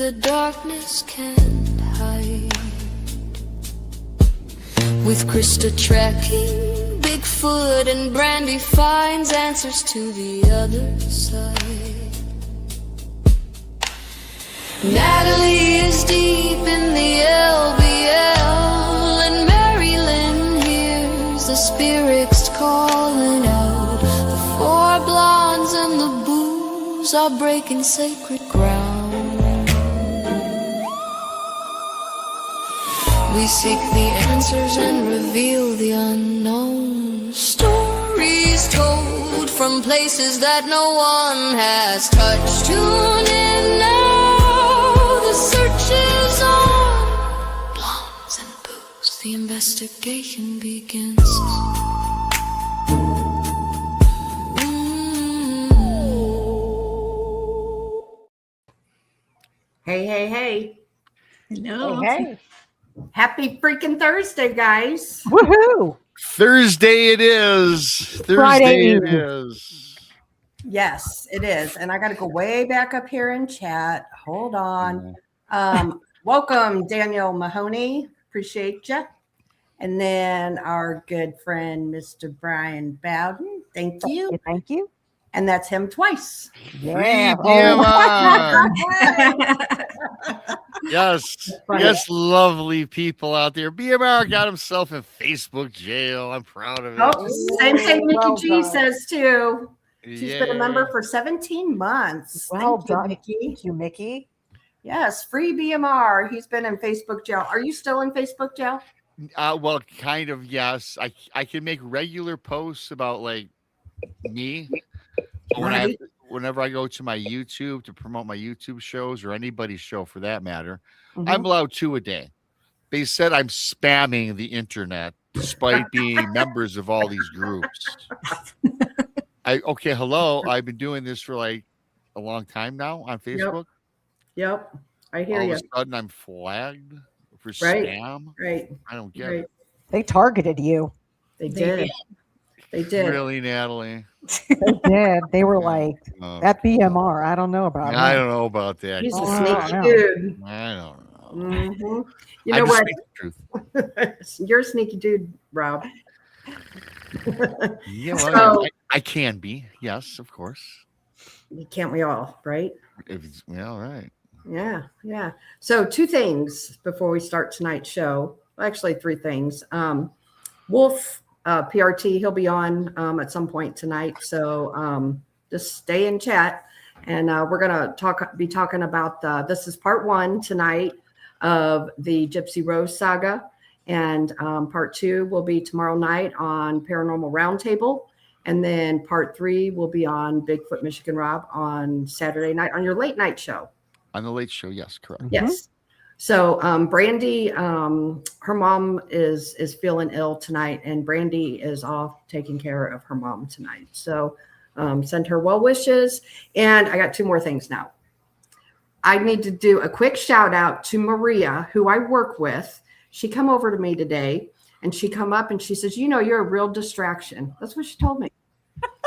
the darkness can't hide. With Krista tracking Bigfoot and Brandy finds answers to the other side. Natalie is deep in the LBL, and Mary Lynn hears the spirits calling out. The four blondes and the booze are breaking sacred ground. We seek the answers and reveal the unknown. Stories told from places that no one has touched. Tune in now, the search is on. Blondes and booze, the investigation begins. Hey. Hello. Hey. Happy freaking Thursday, guys. Woohoo! Thursday it is. Friday Thursday it is. Yes, it is. And I got to go way back up here in chat. Hold on. Welcome, Daniel Mahoney. Appreciate you. And then our good friend, Mr. Brian Bowden. Thank you. Thank you. And that's him twice. Yeah. Yes. Yes, lovely people out there. BMR got himself in Facebook jail. I'm proud of it. Oh, same thing Nikki Well G done. says too. She's been a Yay. member for 17 months. Well Thank you, done. Nikki. Thank you, Mickey. Yes, free BMR. He's been in Facebook jail. Are you still in Facebook jail? Well, kind of, yes. I can make regular posts about like me. But whenever I go to my YouTube to promote my YouTube shows or anybody's show for that matter, I'm allowed 2 a day. They said I'm spamming the internet despite being members of all these groups. Hello. I've been doing this for like a long time now on Facebook. Yep. I hear All you. of a sudden I'm flagged for Right. spam. Right. I don't get Right. it. They targeted you. They did. They did. Really, Natalie? They did. They were like, Oh, that BMR. I don't know about I it. don't know about that. He's a Oh, sneaky no. dude. I don't know. Mhm. You I know just what? speak the truth. You're a sneaky dude, Rob. Yeah, well, So- I can be. Yes, of course. Can't we all, right? If it's, all right. Yeah. So 2 things before we start tonight's show. Actually, 3 things. Wolf, PRT, he'll be on at some point tonight. So just stay in chat. And we're going to be talking about this is part 1 tonight of the Gypsy Rose Saga. And part 2 will be tomorrow night on Paranormal Roundtable. And then part 3 will be on Bigfoot, Michigan Rob on Saturday night on your late night show. On the late show, yes, correct. Yes. So Brandy, her mom is feeling ill tonight, and Brandy is off taking care of her mom tonight. So send her well wishes. And I got 2 more things now. I need to do a quick shout out to Maria, who I work with. She come over to me today, and she come up and she says, you're a real distraction. That's what she told me.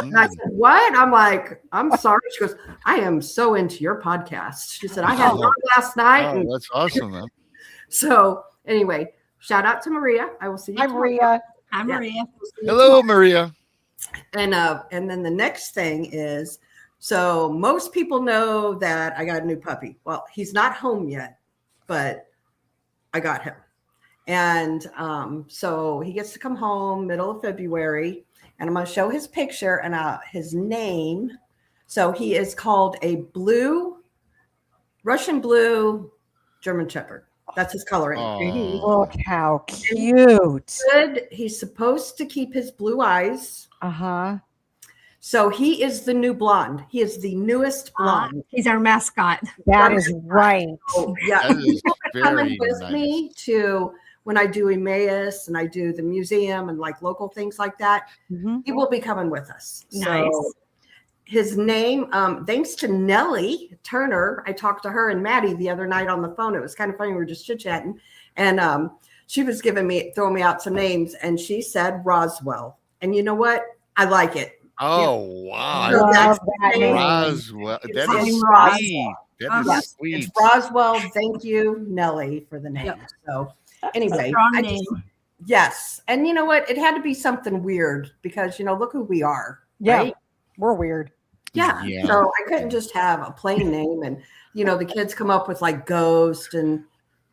And I said, what? I'm like, I'm sorry. She goes, I am so into your podcast. She said, I had one last night. Oh, And that's awesome, man. so anyway, shout out to Maria. I will see you Hi, tomorrow. Maria. I'm Maria. We'll see you Hello, tomorrow. Maria. And then the next thing is, so most people know that I got a new puppy. Well, he's not home yet, but I got him. And so he gets to come home middle of February, and I'm going to show his picture and his name. So he is called a Russian blue German Shepherd. That's his coloring. Oh. Look how cute. Good. He's supposed to keep his blue eyes. Uh-huh. So he is the new blonde. He is the newest blonde. He's our mascot. That is right. So, yeah, That is coming very with nice. me to when I do Emmaus and I do the museum and like local things like that. Mhm. He will be coming with us. Nice. So his name, thanks to Nellie Turner, I talked to her and Maddie the other night on the phone. It was kind of funny. We were just chit-chatting. And she was throwing me out some names, and she said Roswell. And you know what? I like it. Oh, wow. So Love that's that the name. name. Roswell. That is Roswell. sweet. That is Yes, sweet. it's Roswell. Thank you, Nellie, for the name. Yep. So anyway, Strong I name. just, yes, and you know what? It had to be something weird because look who we are. Yeah, Right? we're weird. Yeah. Yeah. So I couldn't just have a plain name, and the kids come up with like Ghost and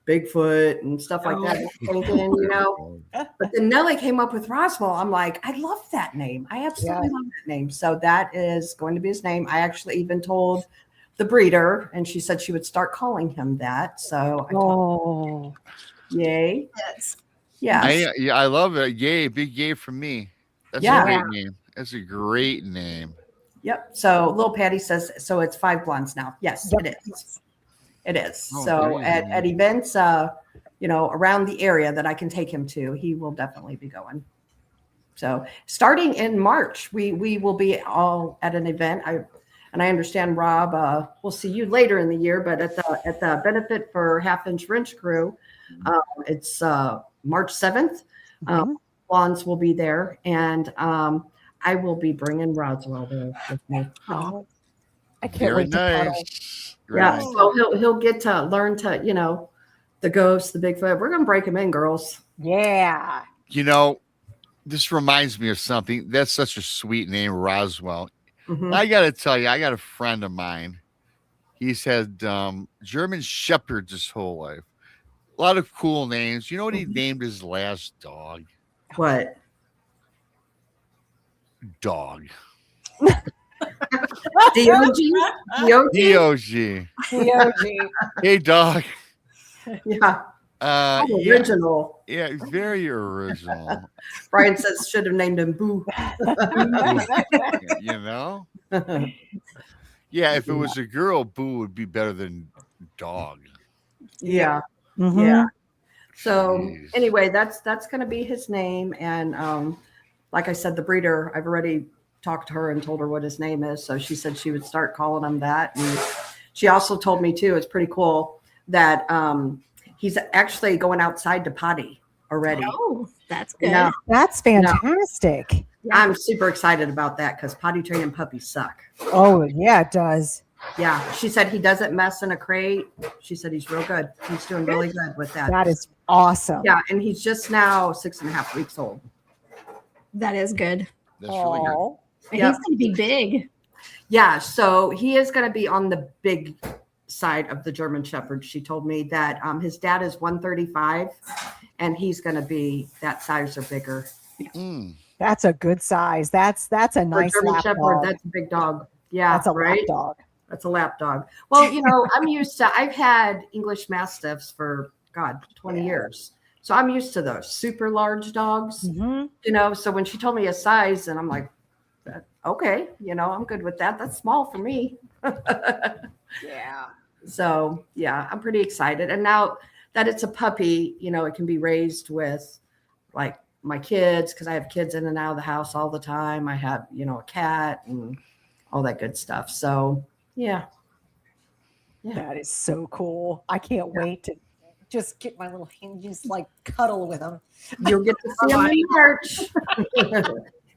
Bigfoot and stuff like that. Thinking, but then Nellie came up with Roswell. I'm like, I love that name. I absolutely love that name. So that is going to be his name. I actually even told the breeder, and she said she would start calling him that. So I told yay. Yes. Yeah. I love it. Yay, big yay from me. That's Yeah. a great name. That's a great name. Yep. So little Patty says, so it's 5 blondes now. Yes, Yep. it is. It is. Oh, So there you at go. events, around the area that I can take him to, he will definitely be going. So starting in March, we will be all at an event. I understand, Rob, we'll see you later in the year, but at the benefit for Half Inch Wrench Crew, it's March 7th. Blondes will be there, and I will be bringing Roswell there with me. Oh, I can't Very wait to cuddle. nice. Very Yeah, nice. so he'll get to learn to, the ghosts, the Bigfoot. We're gonna break him in, girls. Yeah. This reminds me of something. That's such a sweet name, Roswell. Mhm. I got to tell you, I got a friend of mine. He's had German Shepherds his whole life. A lot of cool names. You know what he named his last dog? What? Dog. D-O-G? D-O-G? D-O-G. T-O-G. Hey, dog. Yeah. Yeah, Original. yeah, very original. Brian says should have named him Boo. you know? Yeah, if it was a girl, Boo would be better than dog. Yeah. Mhm. Yeah. So Jeez. anyway, that's going to be his name. And like I said, the breeder, I've already talked to her and told her what his name is. So she said she would start calling him that. And she also told me too, it's pretty cool that he's actually going outside to potty already. Oh, that's good. Yeah. That's fantastic. I'm super excited about that because potty training puppies suck. Oh, yeah, it does. Yeah. She said he doesn't mess in a crate. She said he's real good. He's doing really good with that. That is awesome. Yeah. And he's just now 6.5 weeks old. That is good. That's really good. Aw. And Yeah. he's going to be big. Yeah. So he is going to be on the big side of the German Shepherd. She told me that his dad is 135 and he's going to be that size or bigger. Mm. That's a good size. That's a For a nice German lap Shepherd, dog. that's a big dog. Yeah. That's a right. lap dog. That's a lap dog. Well, I've had English Mastiffs for 20 years. So I'm used to those super large dogs, Mhm. so when she told me a size and I'm like, okay, I'm good with that. That's small for me. Yeah. So yeah, I'm pretty excited. And now that it's a puppy, it can be raised with like my kids, because I have kids in and out of the house all the time. I have, a cat and all that good stuff. So yeah. That is so cool. I can't wait to just get my little hinges, like cuddle with him. You'll get to see him in March.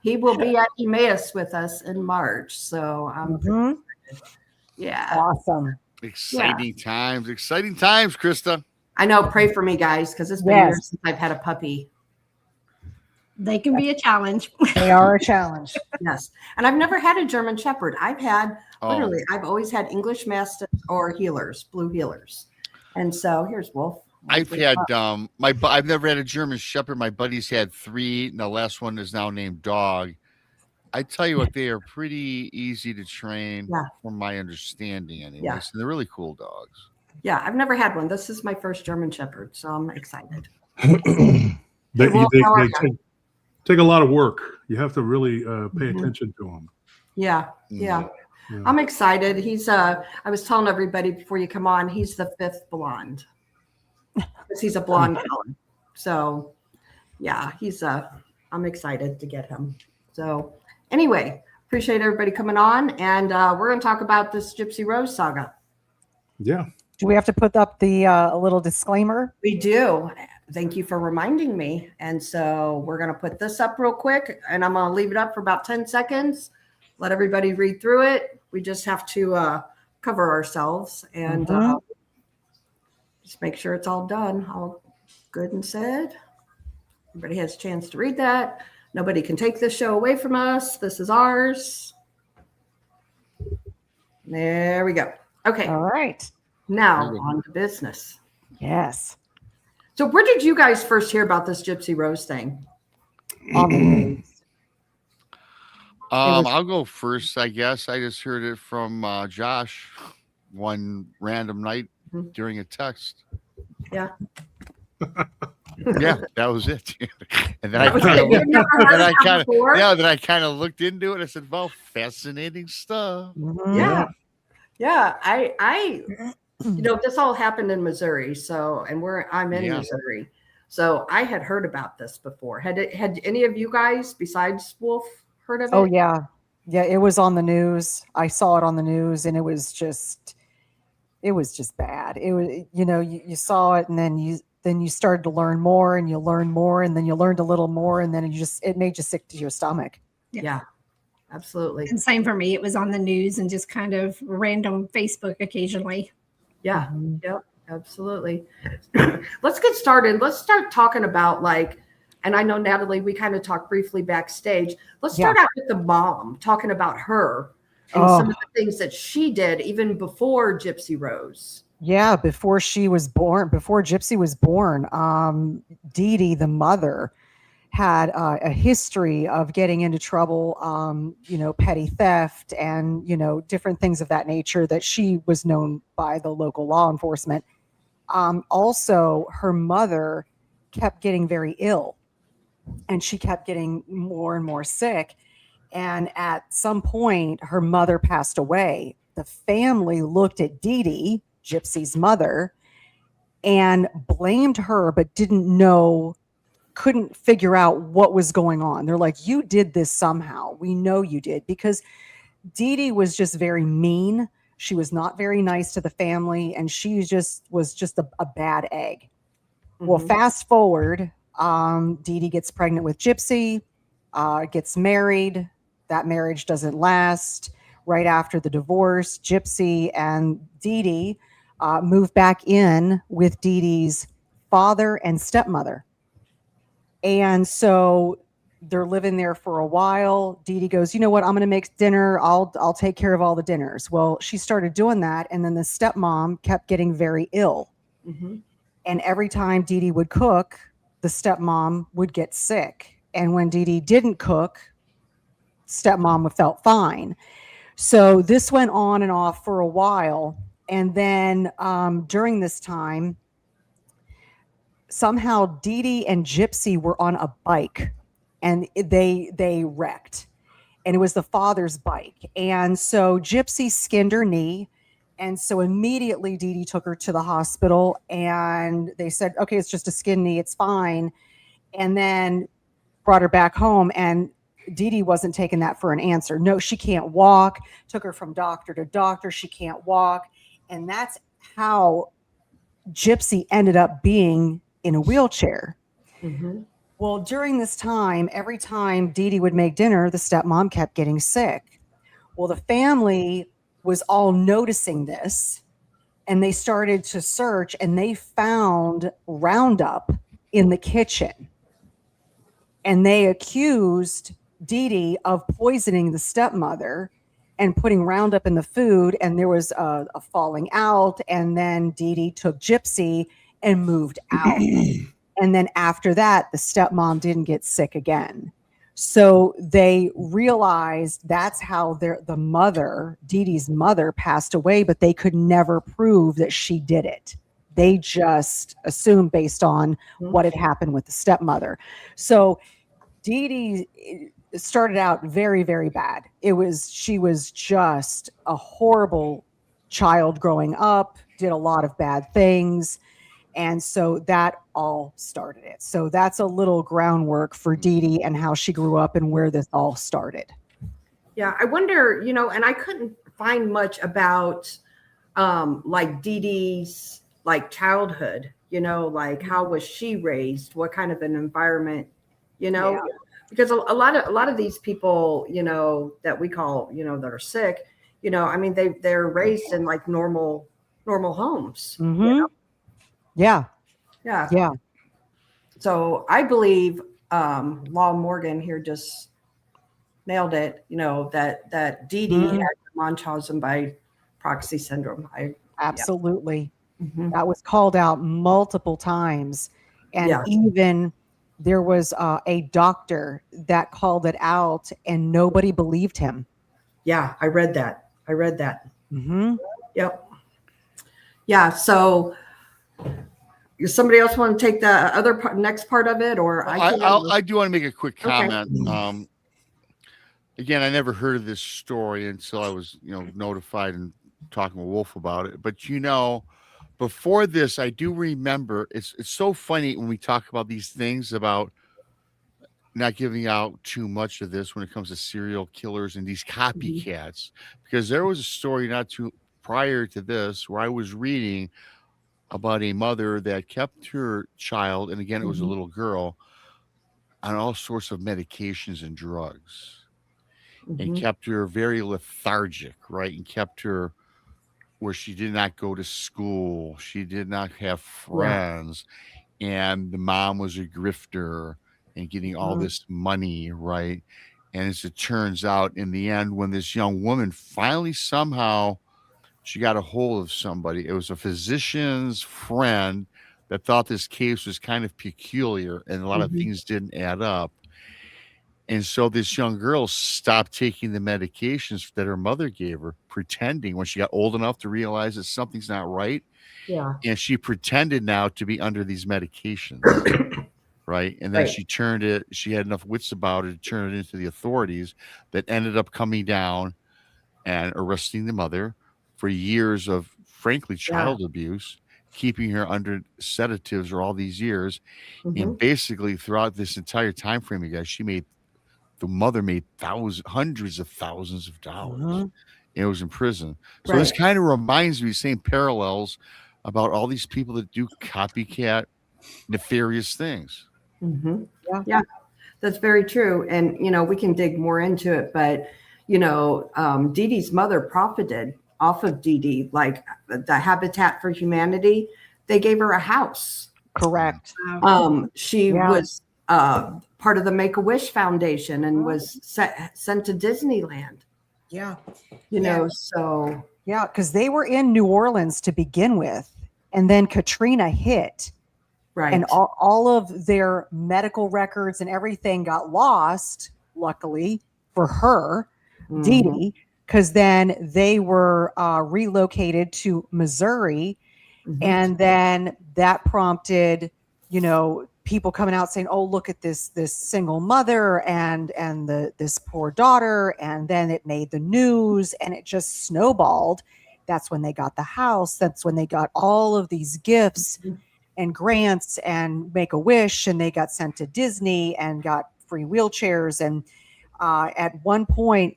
He will be at Emmaus with us in March. So Mhm. yeah. Awesome. Exciting times, Krista. I know. Pray for me, guys, because it's been Yes. years since I've had a puppy. They can be a challenge. They are a challenge. Yes. And I've never had a German Shepherd. I've had Oh. literally, I've always had English Mastiffs or healers, blue healers. And so here's Wolf. I've had I've never had a German Shepherd. My buddies had 3, and the last one is now named Dog. I tell you what, they are pretty easy to train, Yeah. from my understanding, anyways. Yeah. And they're really cool dogs. Yeah, I've never had one. This is my first German Shepherd, so I'm excited. They Well, how are take, take a lot of work. You have to really pay Mhm. attention to them. Yeah, yeah. Yeah. I'm excited. He's I was telling everybody before you come on, he's the 5th blonde. Because he's a blonde color. So yeah, I'm excited to get him. So anyway, appreciate everybody coming on. And we're gonna talk about this Gypsy Rose saga. Yeah. Do we have to put up the a little disclaimer? We do. Thank you for reminding me. And so we're going to put this up real quick and I'm going to leave it up for about 10 seconds. Let everybody read through it. We just have to cover ourselves and Mhm. just make sure it's all done, all good and said. Everybody has a chance to read that. Nobody can take this show away from us. This is ours. There we go. Okay, All right. now on to business. Yes. So where did you guys first hear about this Gypsy Rose thing? On the news. was- I'll go first, I guess. I just heard it from Josh one random night Mhm. during a text. Yeah. Yeah, that was it. And then That was I it. You've never heard then of I that kind of before? then I kind of looked into it. And I said, "Well, fascinating stuff." Mhm. Yeah. This all happened in Missouri. So, and I'm in Missouri. So I had heard about this before. Had any of you guys besides Wolf heard of it? Oh yeah. Yeah, it was on the news. I saw it on the news and it was just bad. It was, you saw it and then you started to learn more and you learned more and then you learned a little more and then it made you sick to your stomach. Yeah, absolutely. And same for me. It was on the news and just kind of random Facebook occasionally. Yeah. Mhm. Yep. Absolutely. Let's get started. Let's start talking about and I know Natalie, we kind of talked briefly backstage. Let's start out with the mom, talking about her and some of the things that she did even before Gypsy Rose. Yeah, before Gypsy was born, Dee Dee, the mother, had a history of getting into trouble, petty theft and, different things of that nature that she was known by the local law enforcement. Also, her mother kept getting very ill and she kept getting more and more sick. And at some point, her mother passed away. The family looked at Dee Dee, Gypsy's mother, and blamed her, but couldn't figure out what was going on. They're like, you did this somehow. We know you did, because Dee Dee was just very mean. She was not very nice to the family, and she was just a bad egg. Mm-hmm. Well, fast forward, Dee Dee gets pregnant with Gypsy, gets married. That marriage doesn't last. Right after the divorce, Gypsy and Dee Dee moved back in with Dee Dee's father and stepmother. And so they're living there for a while. Dee Dee goes, you know what? I'm going to make dinner. I'll take care of all the dinners. Well, she started doing that. And then the stepmom kept getting very ill. Mm-hmm. And every time Dee Dee would cook, the stepmom would get sick. And when Dee Dee didn't cook, stepmom felt fine. So this went on and off for a while. And then during this time, somehow Dee Dee and Gypsy were on a bike and they wrecked, and it was the father's bike. And so Gypsy skinned her knee. And so immediately Dee Dee took her to the hospital and they said, okay, it's just a skin knee. It's fine. And then brought her back home, and Dee Dee wasn't taking that for an answer. No, she can't walk. Took her from doctor to doctor. She can't walk. And that's how Gypsy ended up being in a wheelchair. Mm-hmm. Well, during this time, every time Dee Dee would make dinner, the stepmom kept getting sick. Well, the family was all noticing this, and they started to search, and they found Roundup in the kitchen. And they accused Dee Dee of poisoning the stepmother and putting Roundup in the food. And there was a falling out. And then Dee Dee took Gypsy and moved out. And then after that, the stepmom didn't get sick again. So they realized that's how the mother, Dee Dee's mother, passed away, but they could never prove that she did it. They just assumed based on what had happened with the stepmother. So Dee Dee started out very, very bad. She was just a horrible child growing up, did a lot of bad things. And so that all started it. So that's a little groundwork for Dee Dee and how she grew up and where this all started. Yeah, I wonder, and I couldn't find much about Dee Dee's childhood, how was she raised? What kind of an environment, because a lot of these people, that we call, that are sick, you know, I mean, they're raised in like normal homes. Mm-hmm. Yeah. Yeah. Yeah. So I believe Law Morgan here just nailed it. You know, that Dee Dee Mhm. had Munchausen by proxy syndrome. Absolutely. Mhm. That was called out multiple times. And Yeah. even there was a doctor that called it out and nobody believed him. Yeah, I read that. Mm-hmm. Yep. Yeah. So, does somebody else want to take the other next part of it, or I do want to make a quick Okay. comment. Again, I never heard of this story until I was, notified and talking with Wolf about it. But before this, I do remember it's so funny when we talk about these things about not giving out too much of this when it comes to serial killers and these copycats, because there was a story not too prior to this where I was reading about a mother that kept her child, and again, it was a little girl, on all sorts of medications and drugs, and kept her very lethargic, right? And kept her where she did not go to school, she did not have friends, and the mom was a grifter and getting all this money, right? And as it turns out, in the end, when this young woman finally somehow she got a hold of somebody, it was a physician's friend that thought this case was kind of peculiar and a lot of things didn't add up. And so this young girl stopped taking the medications that her mother gave her, pretending when she got old enough to realize that something's not right. Yeah. And she pretended now to be under these medications. Right. And then Right. she had enough wits about her to turn it into the authorities that ended up coming down and arresting the mother for years of, frankly, child abuse, keeping her under sedatives for all these years. And basically, throughout this entire time frame, you guys, the mother made hundreds of thousands of dollars. And it was in prison. So this kind of reminds me, same parallels about all these people that do copycat nefarious things. Yeah, that's very true. And, you know, we can dig more into it, but, you know, Dee Dee's mother profited off of Dee Dee, like the Habitat for Humanity. They gave her a house. Correct. She was part of the Make-A-Wish Foundation and was sent to Disneyland. Yeah. You know, so. Yeah, because they were in New Orleans to begin with. And then Katrina hit. Right. And all of their medical records and everything got lost, luckily for her, Dee Dee, because then they were relocated to Missouri. And then that prompted, you know, people coming out saying, oh, look at this single mother and this poor daughter. And then it made the news and it just snowballed. That's when they got the house. That's when they got all of these gifts and grants and Make-A-Wish, and they got sent to Disney and got free wheelchairs. And at one point,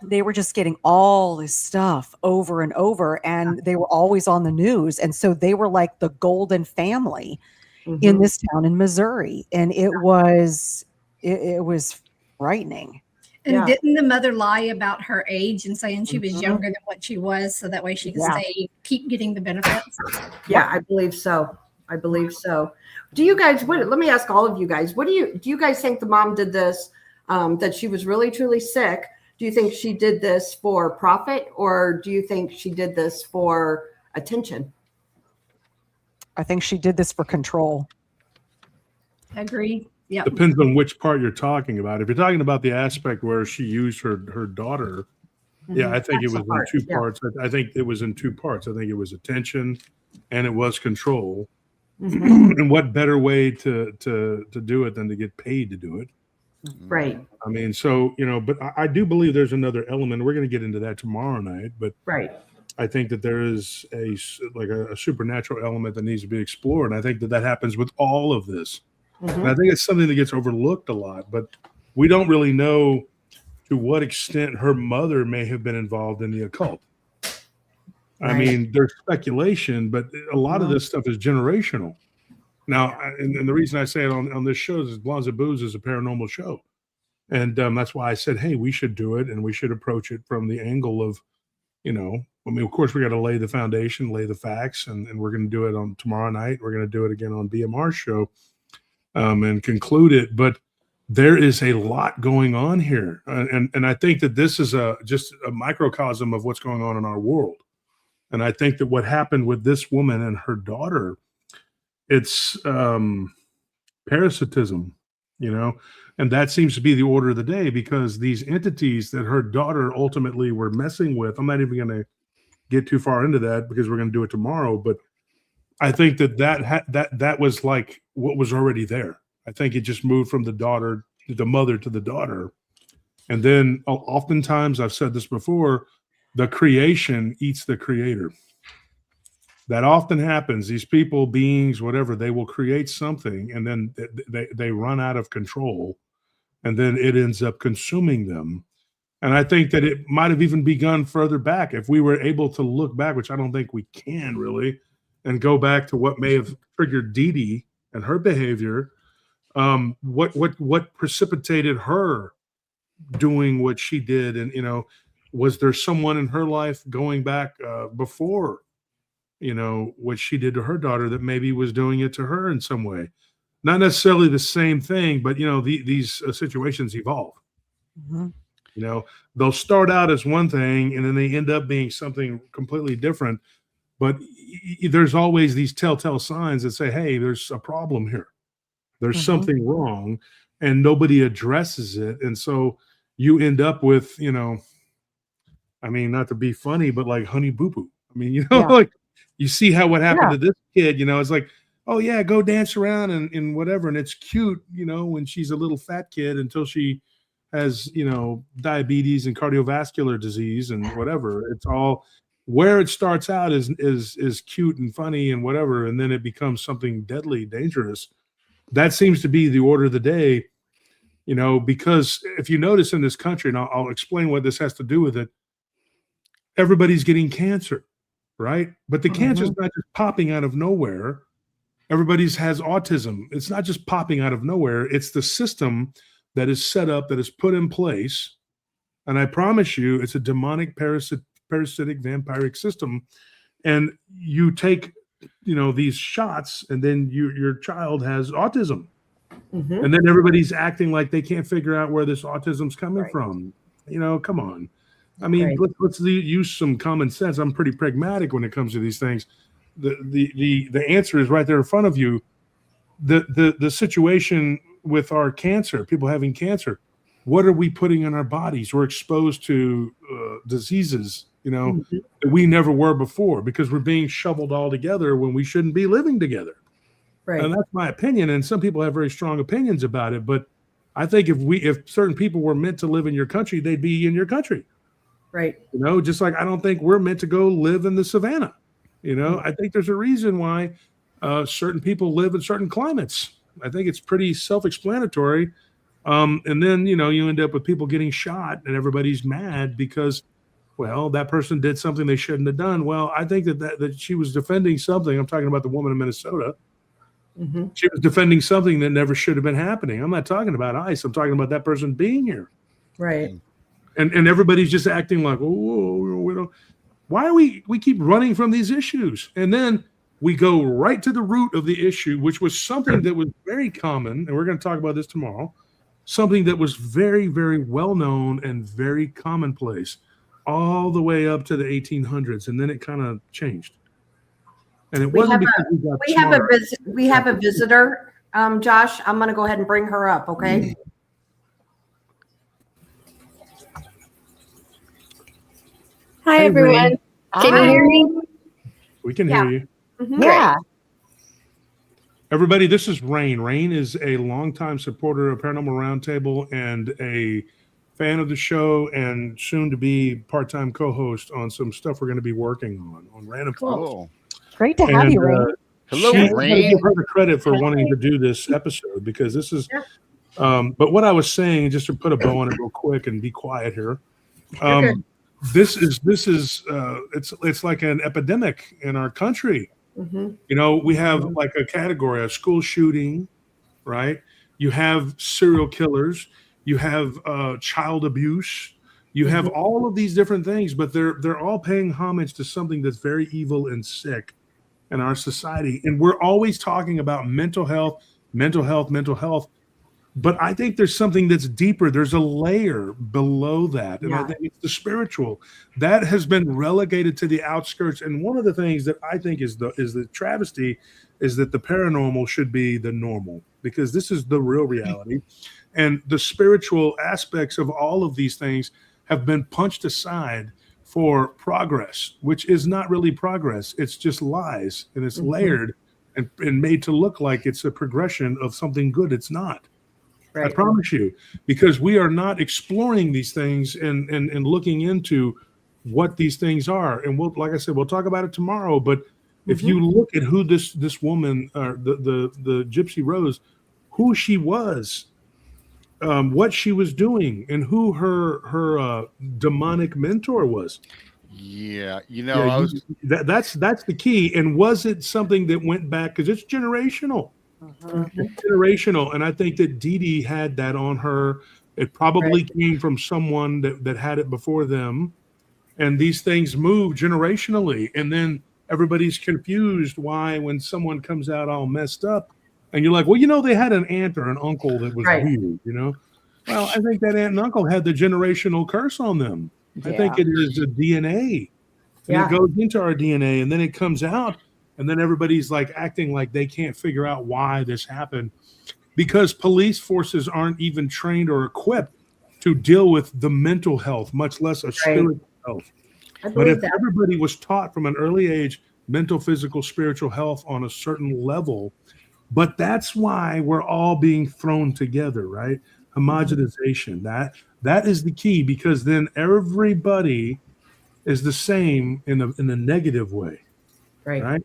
they were just getting all this stuff over and over, and they were always on the news. And so they were like the golden family in this town in Missouri. And it was frightening. And didn't the mother lie about her age and saying she was younger than what she was, so that way she could keep getting the benefits? Yeah, I believe so. Do you guys, let me ask all of you guys, do you guys think the mom did this, that she was really, truly sick? Do you think she did this for profit, or do you think she did this for attention? I think she did this for control. Agreed. Yeah. Depends on which part you're talking about. If you're talking about the aspect where she used her daughter, I think it was in two parts. I think it was in two parts. I think it was attention and it was control. And what better way to do it than to get paid to do it? Right. I mean, so, you know, but I do believe there's another element. We're going to get into that tomorrow night, but I think that there is a supernatural element that needs to be explored. And I think that happens with all of this. And I think it's something that gets overlooked a lot, but we don't really know to what extent her mother may have been involved in the occult. I mean, there's speculation, but a lot of this stuff is generational. Now, and the reason I say it on this show is Blondes and Booze is a paranormal show. And that's why I said, hey, we should do it, and we should approach it from the angle of I mean, of course, we got to lay the foundation, lay the facts, and we're going to do it on tomorrow night. We're going to do it again on BMR show and conclude it. But there is a lot going on here. And I think that this is just a microcosm of what's going on in our world. And I think that what happened with this woman and her daughter, it's parasitism, and that seems to be the order of the day, because these entities that her daughter ultimately were messing with, I'm not even going to get too far into that because we're going to do it tomorrow. But I think that was like what was already there. I think it just moved from the mother to the daughter. And then oftentimes, I've said this before, the creation eats the creator. That often happens. These people, beings, whatever, they will create something, and then they run out of control, and then it ends up consuming them. And I think that it might have even begun further back. If we were able to look back, which I don't think we can really, and go back to what may have triggered Dee Dee and her behavior, what precipitated her doing what she did, and was there someone in her life going back before what she did to her daughter that maybe was doing it to her in some way? Not necessarily the same thing, but these situations evolve. Mm-hmm. They'll start out as one thing and then they end up being something completely different. But there's always these telltale signs that say, hey, there's a problem here. There's something wrong, and nobody addresses it. And so you end up with, I mean, not to be funny, but like Honey Boo Boo. I mean, like you see what happened to this kid, it's like, oh yeah, go dance around and whatever. And it's cute, when she's a little fat kid until she has, diabetes and cardiovascular disease and whatever. It's all where it starts out is cute and funny and whatever. And then it becomes something deadly, dangerous. That seems to be the order of the day, because if you notice in this country, and I'll explain what this has to do with it, everybody's getting cancer, right? But the cancer is not just popping out of nowhere. Everybody's has autism. It's not just popping out of nowhere. It's the system that is set up, that is put in place. And I promise you, it's a demonic parasitic vampiric system. And you take, these shots, and then your child has autism. And then everybody's acting like they can't figure out where this autism's coming from. Come on. I mean, let's use some common sense. I'm pretty pragmatic when it comes to these things. The answer is right there in front of you. The situation with our cancer, people having cancer, what are we putting in our bodies? We're exposed to diseases, that we never were before, because we're being shoveled all together when we shouldn't be living together. Right. And that's my opinion. And some people have very strong opinions about it. But I think if certain people were meant to live in your country, they'd be in your country. Right. Just like I don't think we're meant to go live in the savannah. I think there's a reason why certain people live in certain climates. I think it's pretty self-explanatory. And then, you end up with people getting shot and everybody's mad because, well, that person did something they shouldn't have done. Well, I think that she was defending something. I'm talking about the woman in Minnesota. She was defending something that never should have been happening. I'm not talking about ICE. I'm talking about that person being here. Right. And everybody's just acting like, we don't. Why are we keep running from these issues? And then we go right to the root of the issue, which was something that was very common. And we're going to talk about this tomorrow. Something that was very, very well known and very commonplace all the way up to the 1800s. And then it kind of changed. And it wasn't because we have a visitor, Josh. I'm going to go ahead and bring her up. Okay. Hi, everyone. Rain. Can you hear me? We can hear you. Yeah. Everybody, this is Rain. Rain is a longtime supporter of Paranormal Roundtable and a fan of the show, and soon to be part-time co-host on some stuff we're going to be working on random. Cool. Great to have you, Rain. Hello, Rain. I give her the credit for wanting to do this episode, because this is. But what I was saying, just to put a bow on it real quick and be quiet here. This is it's like an epidemic in our country. We have like a category of school shooting, right? You have serial killers, you have child abuse, You have all of these different things, but they're all paying homage to something that's very evil and sick in our society. And we're always talking about mental health, mental health, mental health. But I think there's something that's deeper. There's a layer below that. And I think it's the spiritual that has been relegated to the outskirts. And one of the things that I think is the travesty is that the paranormal should be the normal, because this is the real reality. And the spiritual aspects of all of these things have been punched aside for progress, which is not really progress. It's just lies, and it's layered and made to look like it's a progression of something good. It's not. Right. I promise you, because we are not exploring these things and looking into what these things are. And we'll, like I said, we'll talk about it tomorrow. But if you look at who this woman, the Gypsy Rose, who she was, what she was doing, and who her demonic mentor was. Yeah, that's the key. And was it something that went back, because it's generational? It's generational, and I think that Dee Dee had that on her. It probably came from someone that had it before them, and these things move generationally. And then everybody's confused why, when someone comes out all messed up, and you're like, well, they had an aunt or an uncle that was weird, Well, I think that aunt and uncle had the generational curse on them. I think it is a DNA. And it goes into our DNA, and then it comes out. And then everybody's like acting like they can't figure out why this happened, because police forces aren't even trained or equipped to deal with the mental health, much less a spiritual health. But if everybody was taught from an early age, mental, physical, spiritual health on a certain level, but that's why we're all being thrown together, right? Homogenization. That is the key, because then everybody is the same in a negative way. Right?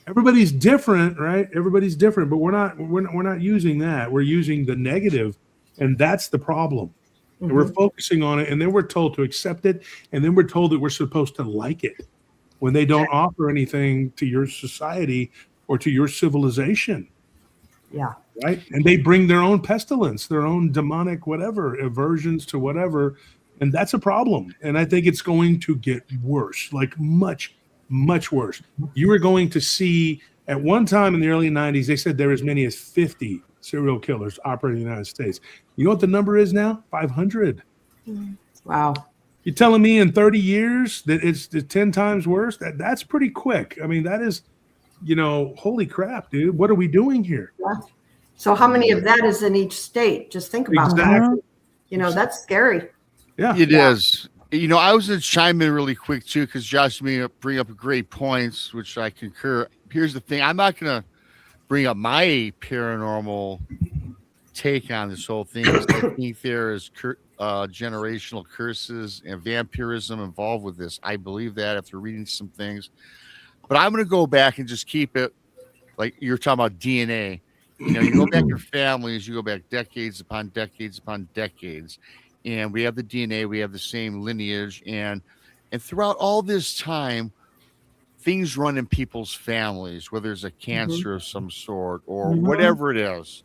Everybody's different, right? Everybody's different, but we're not using that. We're using the negative, and that's the problem. And we're focusing on it, and then we're told to accept it, and then we're told that we're supposed to like it when they don't offer anything to your society or to your civilization. Yeah. Right? And they bring their own pestilence, their own demonic whatever, aversions to whatever, and that's a problem. And I think it's going to get worse, like much worse. You were going to see, at one time in the early 90s, they said there were as many as 50 serial killers operating in the United States. You know what the number is now? 500. Wow. You're telling me in 30 years that it's 10 times worse? That's pretty quick. I mean, that is, holy crap, dude. What are we doing here? Yeah. So how many of that is in each state? Just think about that. That's scary. Yeah, it is. I was going to chime in really quick, too, because Josh may bring up great points, which I concur. Here's the thing. I'm not going to bring up my paranormal take on this whole thing. I think there is generational curses and vampirism involved with this. I believe that after reading some things. But I'm going to go back and just keep it like you're talking about DNA. You go back your families, you go back decades upon decades upon decades. And we have the DNA, we have the same lineage, and throughout all this time, things run in people's families, whether it's a cancer of some sort or whatever it is.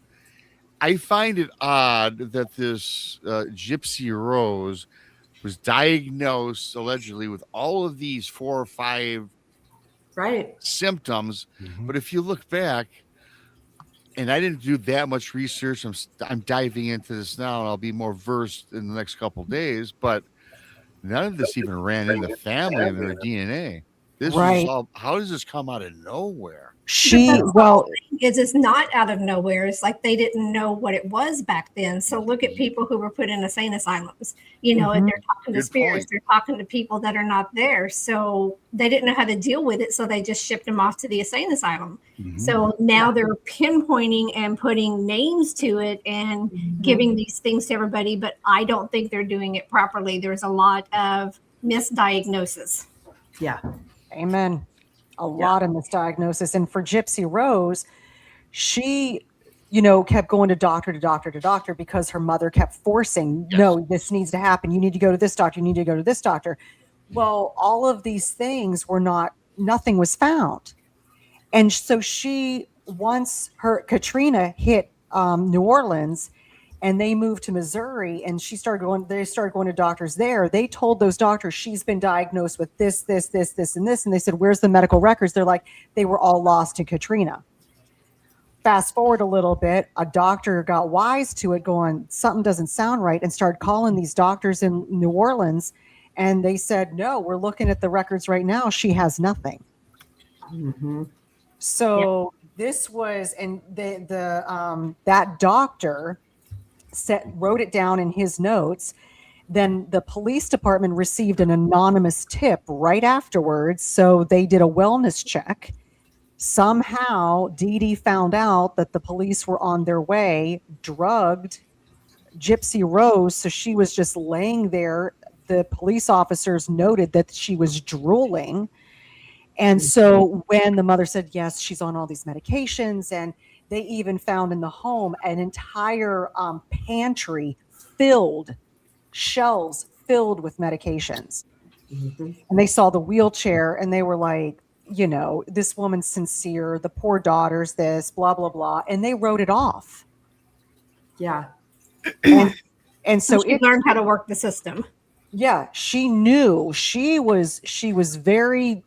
I find it odd that this Gypsy Rose was diagnosed allegedly with all of these 4 or 5 symptoms, but if you look back, and I didn't do that much research. I'm diving into this now, and I'll be more versed in the next couple of days. But none of this even ran in the family and their DNA. This is all. How does this come out of nowhere? It's not out of nowhere. It's like they didn't know what it was back then. So look at people who were put in insane asylums, and they're talking to spirits. They're talking to people that are not there. So they didn't know how to deal with it. So they just shipped them off to the insane asylum. So now they're pinpointing and putting names to it and giving these things to everybody. But I don't think they're doing it properly. There's a lot of misdiagnosis. Yeah. Amen. A lot of misdiagnosis. And for Gypsy Rose, she, kept going to doctor because her mother kept forcing, no, this needs to happen. You need to go to this doctor. You need to go to this doctor. Well, all of these things nothing was found. And so once Katrina hit New Orleans, and they moved to Missouri, and they started going to doctors there. They told those doctors she's been diagnosed with this, and this. And they said, where's the medical records? They're like, they were all lost to Katrina. Fast forward a little bit, a doctor got wise to it, going, something doesn't sound right, and started calling these doctors in New Orleans. And they said, no, we're looking at the records right now. She has nothing. Mm-hmm. So this was, and that doctor wrote it down in his notes. Then the police department received an anonymous tip right afterwards. So they did a wellness check. Somehow Dee Dee found out that the police were on their way, drugged Gypsy Rose. So she was just laying there. The police officers noted that she was drooling. And so when the mother said, yes, she's on all these medications, and they even found in the home an entire pantry shelves filled with medications. Mm-hmm. And they saw the wheelchair, and they were like, this woman's sincere, the poor daughter's this, blah, blah, blah. And they wrote it off. Yeah. And so she learned how to work the system. Yeah, she knew. She was very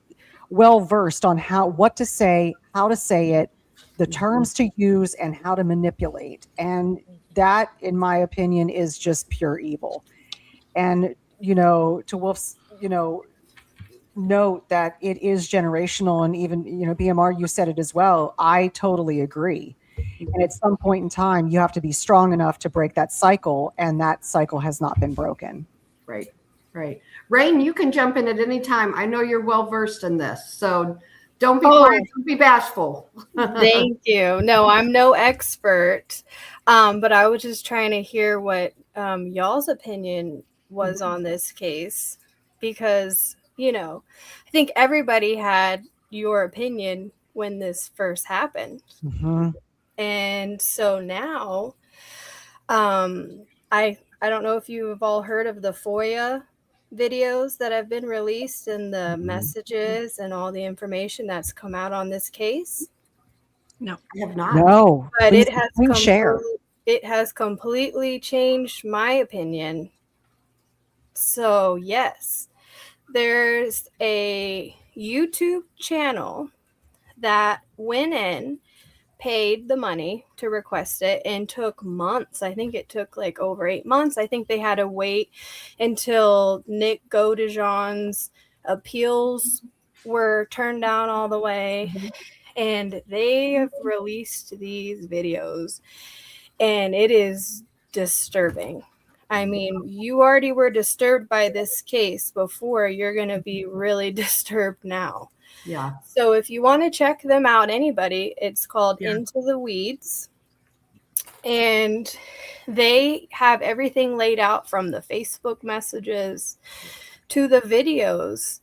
well versed on what to say, how to say it, the terms to use, and how to manipulate. And that, in my opinion, is just pure evil. And, to Wolf's, note that it is generational, and even, BMR, you said it as well. I totally agree. And at some point in time, you have to be strong enough to break that cycle, and that cycle has not been broken. Right. Rain, you can jump in at any time. I know you're well versed in this, so don't be quiet, don't be bashful. Thank you. No, I'm no expert, but I was just trying to hear what y'all's opinion was on this case, because, I think everybody had your opinion when this first happened. Mm-hmm. And so now, I don't know if you've all heard of the FOIA videos that have been released, and the messages and all the information that's come out on this case. No, I have not. No, but please, it has completely changed my opinion. So yes, there's a YouTube channel that went in, paid the money to request it, and took months. I think it took like over 8 months. I think they had to wait until Nick Godijon's appeals were turned down all the way. Mm-hmm. And they have released these videos, and it is disturbing. I mean, you already were disturbed by this case before. You're going to be really disturbed now. Yeah. So if you want to check them out, anybody, it's called Into the Weeds. And they have everything laid out, from the Facebook messages to the videos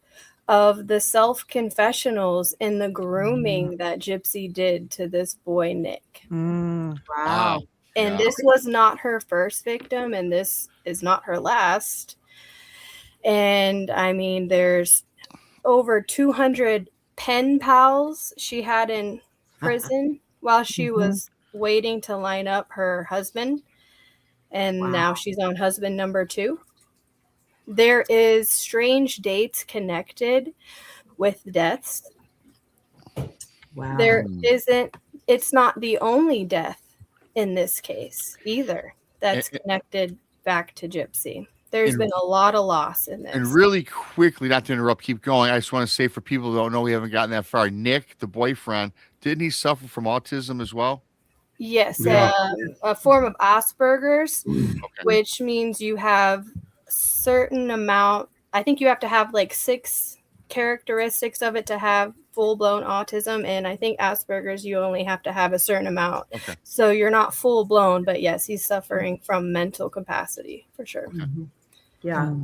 of the self-confessionals and the grooming that Gypsy did to this boy, Nick. Wow. And this was not her first victim, and this is not her last. And I mean, there's over 200 pen pals she had in prison while she was waiting to line up her husband. And now she's on husband number 2. There is strange dates connected with deaths. Wow. It's not the only death in this case either that's connected back to Gypsy. There's been a lot of loss in this. And really quickly, not to interrupt, keep going. I just want to say, for people who don't know, we haven't gotten that far. Nick, the boyfriend, didn't he suffer from autism as well? Yes, a form of Asperger's, which means you have certain amount. I think you have to have like 6 characteristics of it to have full-blown autism, and I think Asperger's you only have to have a certain amount. So you're not full-blown, but yes, he's suffering from mental capacity for sure. Yeah.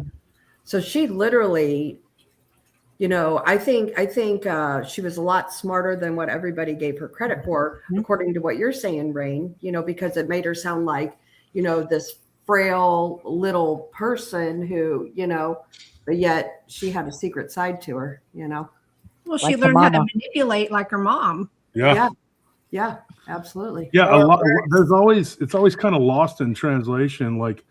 So she literally, I think she was a lot smarter than what everybody gave her credit for, according to what you're saying, Rain, because it made her sound like, this frail little person who, but yet she had a secret side to her, Well, she learned how to manipulate like her mom. Yeah. Yeah, absolutely. Yeah, a lot. It's always kind of lost in translation. Like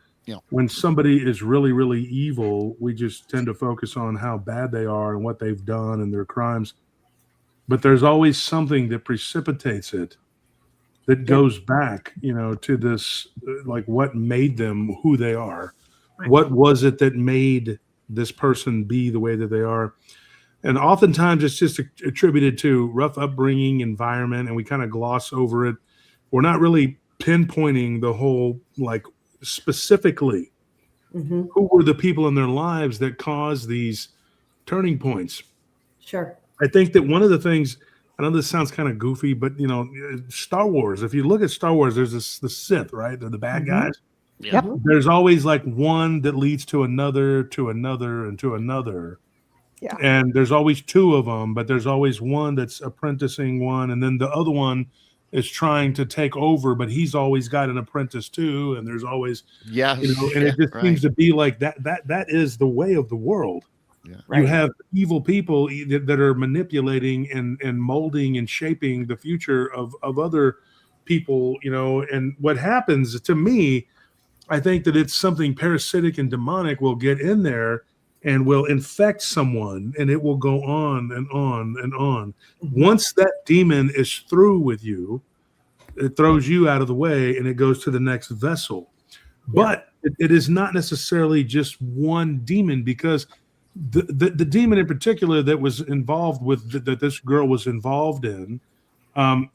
when somebody is really, really evil, we just tend to focus on how bad they are and what they've done and their crimes. But there's always something that precipitates it, that goes back, to this, like what made them who they are. Right. What was it that made this person be the way that they are? And oftentimes it's just attributed to rough upbringing, environment, and we kind of gloss over it. We're not really pinpointing the whole, like specifically who were the people in their lives that caused these turning points. Sure. I think that one of the things, I know this sounds kind of goofy, but Star Wars, if you look at Star Wars, there's the Sith, right? They're the bad guys. Yep. There's always like one that leads to another, and to another. Yeah. And there's always two of them, but there's always one that's apprenticing one, and then the other one is trying to take over, but he's always got an apprentice too, and there's always and it just seems to be like that. That is the way of the world. Yeah. Right. You have evil people that are manipulating and molding and shaping the future of other people, and what happens to me, I think that it's something parasitic and demonic will get in there and will infect someone, and it will go on and on and on. Once that demon is through with you, it throws you out of the way and it goes to the next vessel. Yeah. But it is not necessarily just one demon, because the demon in particular that was involved with that this girl was involved in,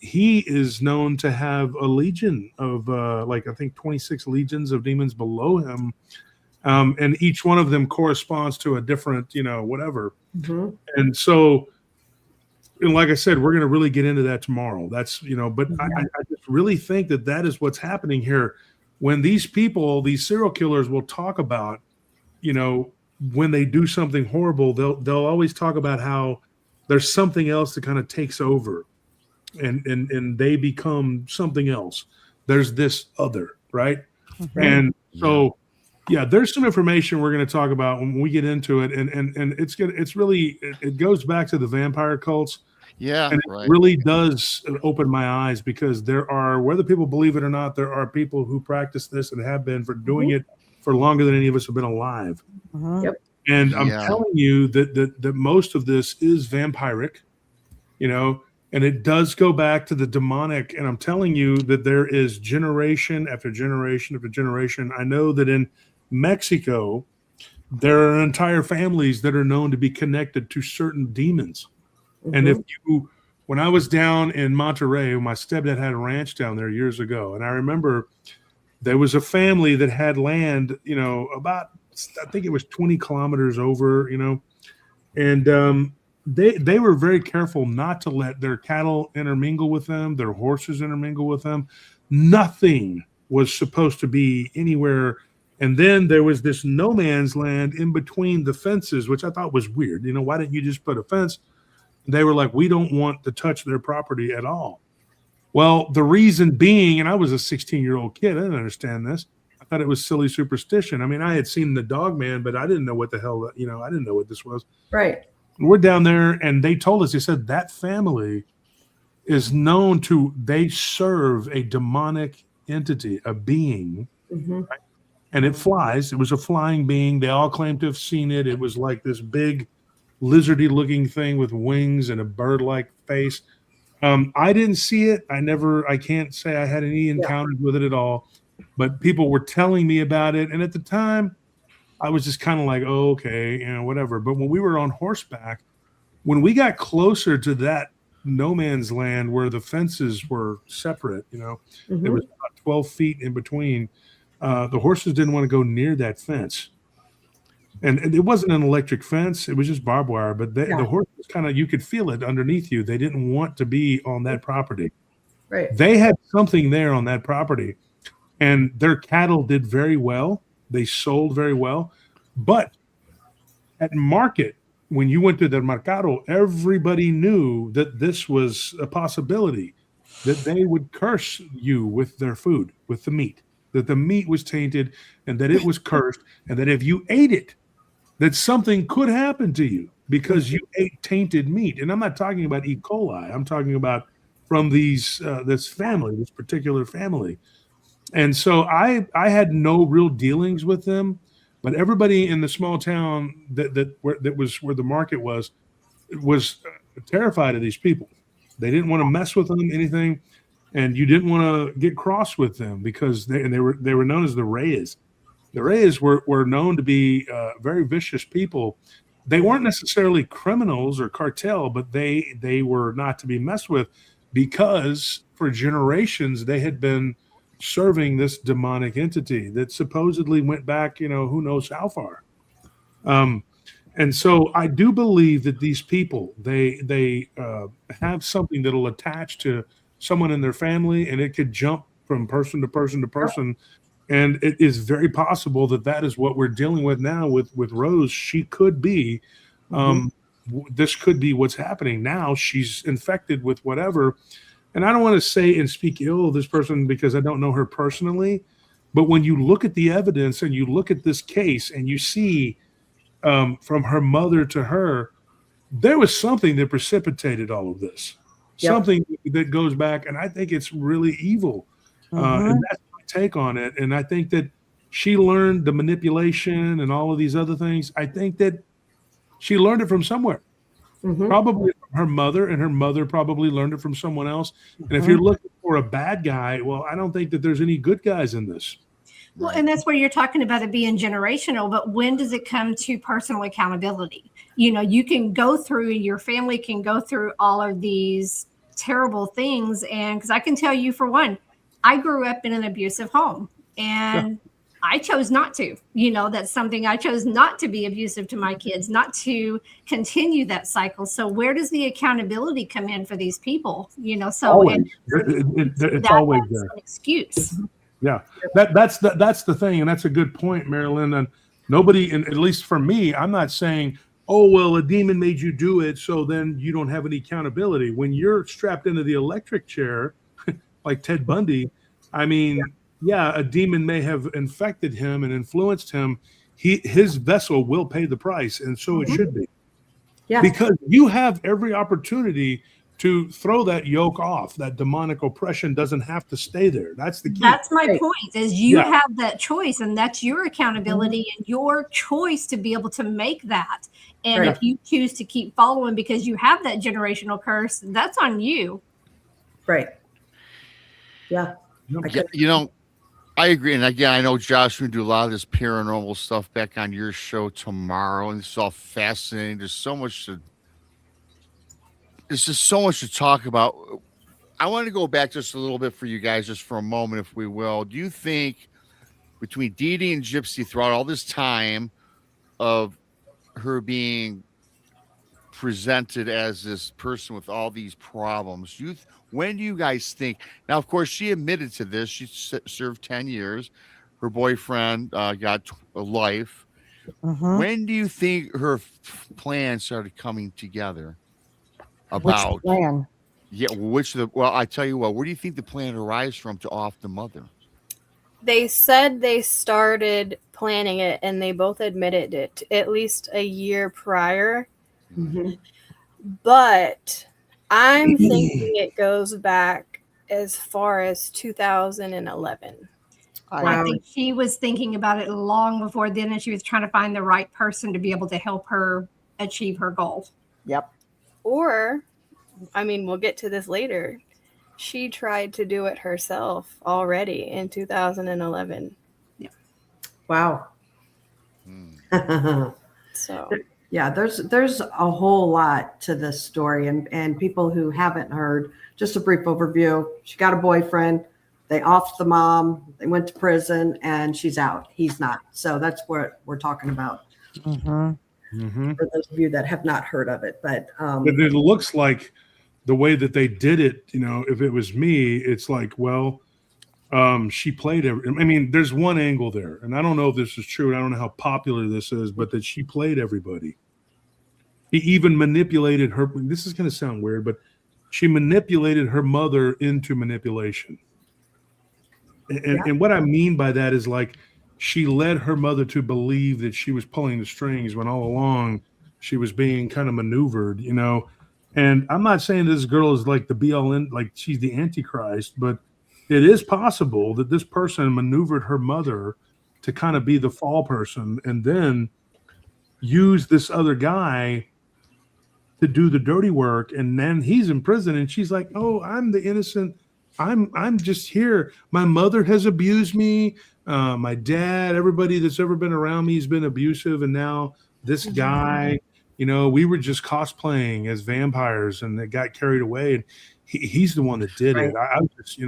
he is known to have a legion of I think 26 legions of demons below him. And each one of them corresponds to a different, whatever. Mm-hmm. And so, and like I said, we're going to really get into that tomorrow. That's, but I just really think that is what's happening here. When these people, these serial killers will talk about, when they do something horrible, they'll always talk about how there's something else that kind of takes over and they become something else. There's this other, right? Mm-hmm. And so, yeah, there's some information we're going to talk about when we get into it, and it's good. It's really it goes back to the vampire cults. Yeah, and it really does open my eyes, because there are, whether people believe it or not, there are people who practice this and have been for doing it for longer than any of us have been alive. Yep. And I'm telling you that most of this is vampiric, and it does go back to the demonic. And I'm telling you that there is generation after generation after generation. I know that in Mexico, there are entire families that are known to be connected to certain demons. Mm-hmm. And when I was down in Monterrey, my stepdad had a ranch down there years ago. And I remember there was a family that had land, about, I think it was 20 kilometers over, and they were very careful not to let their cattle intermingle with them, their horses intermingle with them. Nothing was supposed to be anywhere. And then there was this no man's land in between the fences, which I thought was weird. Why didn't you just put a fence? They were like, we don't want to touch their property at all. Well, the reason being, and I was a 16-year-old kid, I didn't understand this. I thought it was silly superstition. I mean, I had seen the Dog Man, but I didn't know what the hell, I didn't know what this was. Right. We're down there, and they told us, they said that family is known to, they serve a demonic entity, a being, right? And it flies. It was a flying being. They all claim to have seen it. It was like this big lizardy looking thing with wings and a bird-like face. I didn't see it. I can't say I had any encounters with it at all, but people were telling me about it. And at the time I was just kind of like, oh, okay, whatever. But when we were on horseback, when we got closer to that no man's land where the fences were separate, there was about 12 feet in between. The horses didn't want to go near that fence. And it wasn't an electric fence. It was just barbed wire. But the horses kind of, you could feel it underneath you. They didn't want to be on that property. Right. They had something there on that property. And their cattle did very well. They sold very well. But at market, when you went to the mercado, everybody knew that this was a possibility, that they would curse you with their food, with the meat, that the meat was tainted and that it was cursed, and that if you ate it, that something could happen to you because you ate tainted meat. And I'm not talking about E. coli. I'm talking about from this particular family. And so I had no real dealings with them, but everybody in the small town that was where the market was terrified of these people. They didn't want to mess with them, anything, and you didn't want to get cross with them because they were known as the Reyes. The Reyes were known to be very vicious people. They weren't necessarily criminals or cartel, but they were not to be messed with because for generations they had been serving this demonic entity that supposedly went back, who knows how far. And so I do believe that these people, they have something that'll attach to someone in their family, and it could jump from person to person to person. And it is very possible that is what we're dealing with now with Rose. She could be, this could be what's happening now. She's infected with whatever. And I don't want to say and speak ill of this person because I don't know her personally. But when you look at the evidence and you look at this case and you see from her mother to her, there was something that precipitated all of this. Yep. Something that goes back. And I think it's really evil. And that's my take on it. And I think that she learned the manipulation and all of these other things. I think that she learned it from somewhere. Probably from her mother, and her mother probably learned it from someone else. And if you're looking for a bad guy, well, I don't think that there's any good guys in this. Well, and that's where you're talking about it being generational, but when does it come to personal accountability? You can go through, your family can go through all of these terrible things. And because I can tell you, for one, I grew up in an abusive home, and I chose not to. That's something I chose not to be abusive to my kids, not to continue that cycle. So where does the accountability come in for these people? So always. It's always there. An excuse. Yeah, that's the thing, and that's a good point, Marilyn. And nobody, and at least for me, I'm not saying, oh well, a demon made you do it, so then you don't have any accountability. When you're strapped into the electric chair, like Ted Bundy, I mean. Yeah, a demon may have infected him and influenced him. His vessel will pay the price, and so it should be. Yeah, because you have every opportunity to throw that yoke off. That demonic oppression doesn't have to stay there. That's the key. That's my point. Is you have that choice, and that's your accountability and your choice to be able to make that. And if you choose to keep following because you have that generational curse, that's on you. Right. Yeah. I agree. And again, I know Josh, we do a lot of this paranormal stuff back on your show tomorrow. And it's all fascinating. There's just so much to talk about. I want to go back just a little bit for you guys, just for a moment, if we will. Do you think between Dee Dee and Gypsy throughout all this time of her being presented as this person with all these problems, when do you guys think? Now, of course, she admitted to this. She served 10 years. Her boyfriend got a life. When do you think her plan started coming together? About which plan? Yeah, well, I tell you what. Where do you think the plan arises from to off the mother? They said they started planning it, and they both admitted it at least a year prior. But I'm thinking it goes back as far as 2011. I think she was thinking about it long before then, and she was trying to find the right person to be able to help her achieve her goal. Yep. Or, I mean, we'll get to this later. She tried to do it herself already in 2011. Yeah. Wow. So. Yeah, there's a whole lot to this story, and people who haven't heard, just a brief overview. She got a boyfriend, they offed the mom, they went to prison, and she's out. He's not. So that's what we're talking about. For those of you that have not heard of it, but it looks like the way that they did it. If it was me, it's like, well, she played I mean, there's one angle there, and I don't know if this is true, and I don't know how popular this is, but that she played everybody. He even manipulated her. This is going to sound weird, but she manipulated her mother into manipulation. And what I mean by that is, like, she led her mother to believe that she was pulling the strings when all along she was being kind of maneuvered, And I'm not saying this girl is like the be all in, like she's the Antichrist, but it is possible that this person maneuvered her mother to kind of be the fall person and then use this other guy to do the dirty work. And then he's in prison and she's like, oh, I'm the innocent. I'm just here. My mother has abused me. My dad, everybody that's ever been around me has been abusive. And now this guy, we were just cosplaying as vampires and it got carried away. And he's the one that did it. I was just,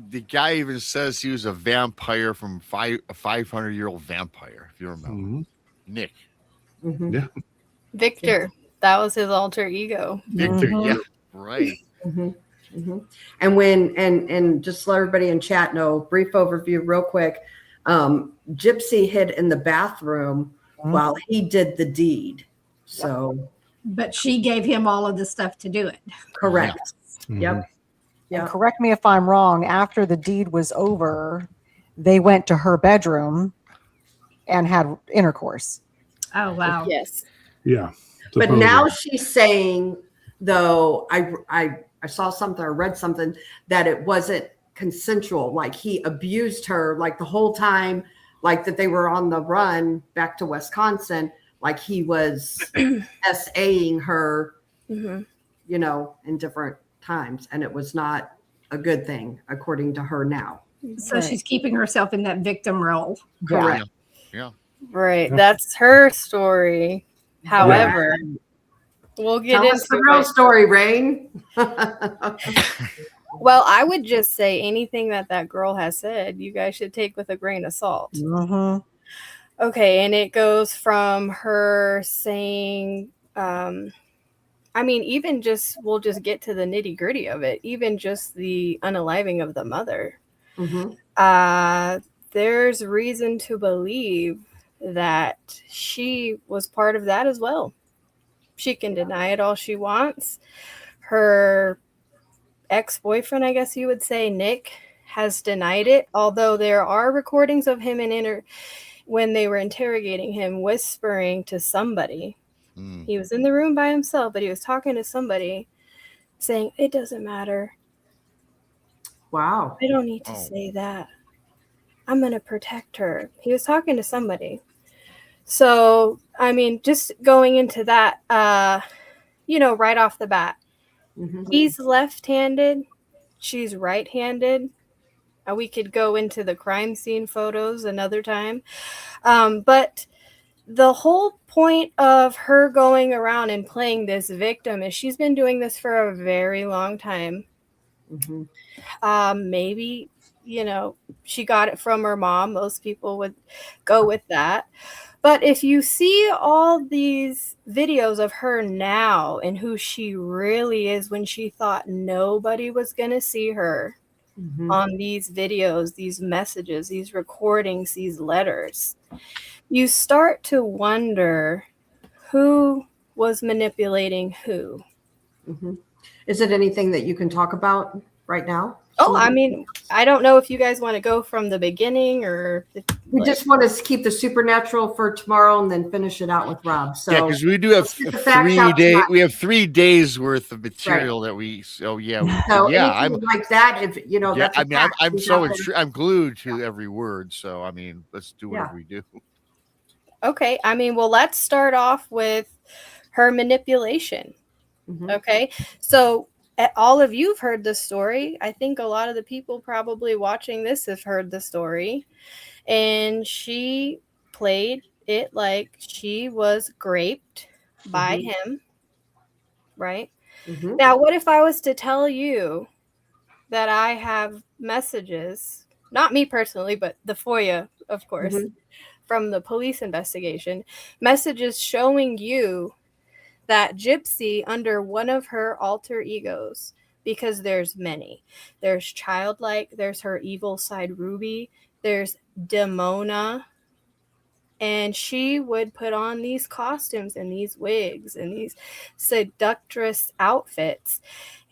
The guy even says he was a vampire from a 500-year-old vampire, if you remember. Nick. Yeah. Victor. That was his alter ego. Victor, yeah, right. And when and just let everybody in chat know, brief overview real quick. Gypsy hid in the bathroom while he did the deed. So But she gave him all of the stuff to do it. correct. Yeah. Yep. And correct me if I'm wrong, after the deed was over, they went to her bedroom and had intercourse. Oh, wow. Yes. Yeah. But now she's saying, though, I saw something or read something that it wasn't consensual. Like he abused her like the whole time, like that they were on the run back to Wisconsin, like he was SAing her, in different times. And it was not a good thing, according to her now. So she's keeping herself in that victim role. Correct. Yeah. Right. That's her story. However, we'll get Tell us into the real it. story, Rain. Well, I would just say anything that girl has said, you guys should take with a grain of salt. Okay, and it goes from her saying, even just, we'll just get to the nitty gritty of it, even just the unaliving of the mother. There's reason to believe that she was part of that as well. She can deny it all she wants. Her ex-boyfriend, I guess you would say, Nick, has denied it, although there are recordings of him when they were interrogating him, whispering to somebody. He was in the room by himself, but he was talking to somebody, saying, it doesn't matter. Wow. I don't need to say that. I'm going to protect her. He was talking to somebody. So, just going into that, right off the bat, he's left-handed. She's right-handed. We could go into the crime scene photos another time. But the whole point of her going around and playing this victim is she's been doing this for a very long time. Maybe, she got it from her mom. Most people would go with that. But if you see all these videos of her now and who she really is when she thought nobody was going to see her on these videos, these messages, these recordings, these letters, you start to wonder who was manipulating who. Is it anything that you can talk about right now? Oh, I don't know if you guys want to go from the beginning or we just want to keep the supernatural for tomorrow and then finish it out with Rob. So yeah, because we do have 3 days. We have 3 days worth of material that we. So yeah, so I'm like that. If that's I'm glued to every word. So let's do whatever we do. Okay, well, let's start off with her manipulation. Okay, so. All of you've heard the story. I think a lot of the people probably watching this have heard the story. And she played it like she was raped by him. Right? Now, what if I was to tell you that I have messages, not me personally, but the FOIA, of course, from the police investigation, messages showing you that Gypsy, under one of her alter egos, because there's many. There's Childlike, there's her evil side Ruby, there's Demona, and she would put on these costumes and these wigs and these seductress outfits,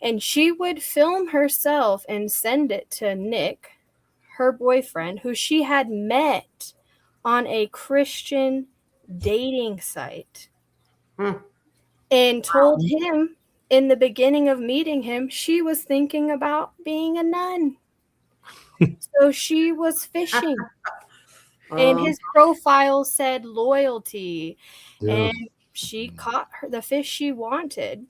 and she would film herself and send it to Nick, her boyfriend, who she had met on a Christian dating site. and told him in the beginning of meeting him, she was thinking about being a nun. So she was fishing. And his profile said loyalty. And she caught the fish she wanted.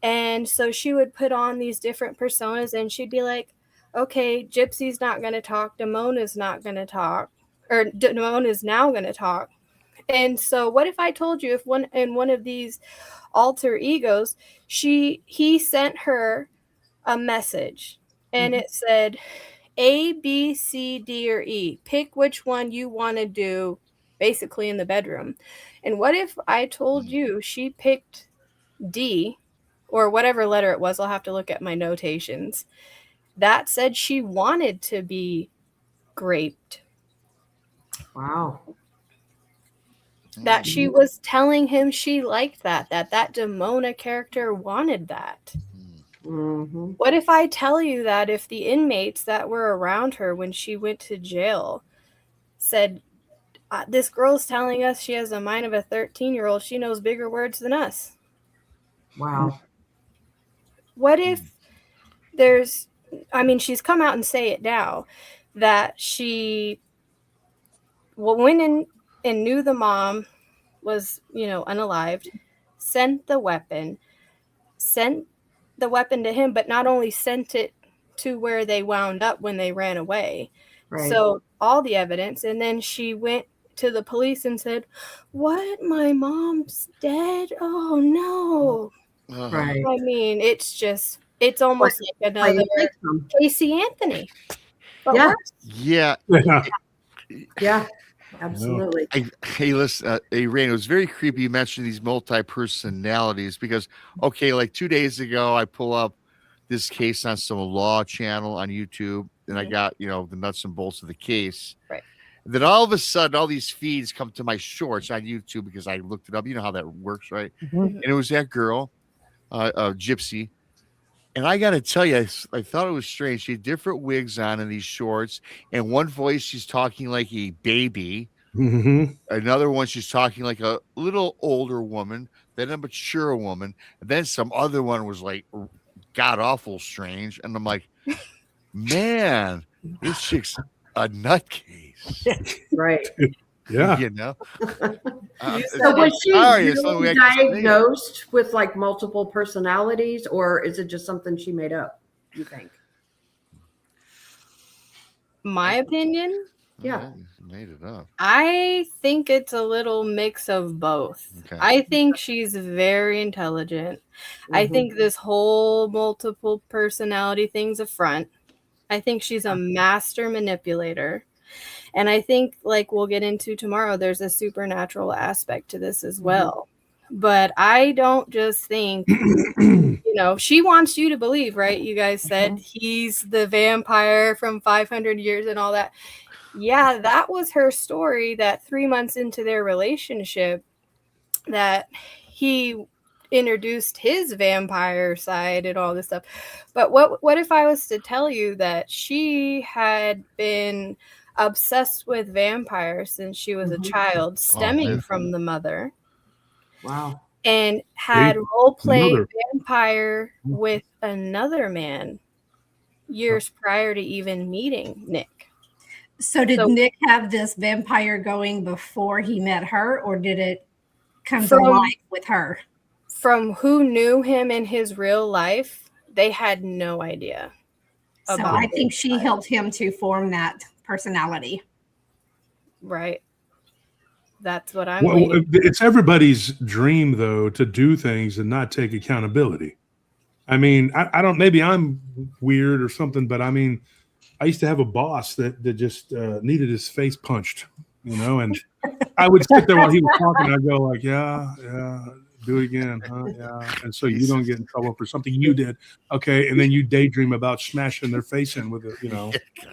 And so she would put on these different personas and she'd be like, okay, Gypsy's not going to talk. Damona's not going to talk. Or Damona's now going to talk. And so what if I told you if one of these alter egos, he sent her a message and it said A, B, C, D, or E. Pick which one you want to do basically in the bedroom. And what if I told you she picked D or whatever letter it was? I'll have to look at my notations. That said she wanted to be raped. Wow. That she was telling him she liked that Damona character wanted that. Mm-hmm. What if I tell you that if the inmates that were around her when she went to jail said, this girl's telling us she has the mind of a 13-year-old, she knows bigger words than us. Wow. What if she's come out and say it now, that she went in and knew the mom was, unalived, sent the weapon to him, but not only sent it to where they wound up when they ran away. Right. So all the evidence, and then she went to the police and said, what? My mom's dead? Oh no. Right. I mean, it's almost like another Casey Anthony. But Yeah. worse. Yeah. Yeah. Absolutely. Hey, listen, Rain, it was very creepy you mentioned these multi-personalities because, okay, like 2 days ago, I pull up this case on some law channel on YouTube, and I got, the nuts and bolts of the case. Right. And then all of a sudden, all these feeds come to my shorts on YouTube because I looked it up. You know how that works, right? Mm-hmm. And it was that girl, Gypsy. And I got to tell you, I thought it was strange. She had different wigs on in these shorts. And one voice, she's talking like a baby. Mm-hmm. Another one, she's talking like a little older woman. Then a mature woman. And then some other one was like god-awful strange. And I'm like, man, this chick's a nutcase. Right. Yeah. So was she really diagnosed with like multiple personalities, or is it just something she made up, you think? My opinion? Yeah. Made it up. I think it's a little mix of both. Okay. I think she's very intelligent. I think this whole multiple personality thing's a front. I think she's a master manipulator. And I think, like we'll get into tomorrow, there's a supernatural aspect to this as well. But I don't just think, she wants you to believe, right? You guys said he's the vampire from 500 years and all that. Yeah, that was her story, that 3 months into their relationship, that he introduced his vampire side and all this stuff. But what if I was to tell you that she had been obsessed with vampires since she was a child, stemming from the mother? Wow. And had role-played vampire with another man years prior to even meeting Nick. So did Nick have this vampire going before he met her, or did it come to life with her? From who knew him in his real life, they had no idea. So I think she helped him to form that personality. Right. That's what I'm it's everybody's dream, though, to do things and not take accountability. I mean, I don't, maybe I'm weird or something, but I mean, I used to have a boss that just needed his face punched, and I would sit there while he was talking. I'd go like, yeah, do it again. Yeah. And so you don't get in trouble for something you did. Okay. And then you daydream about smashing their face in with it,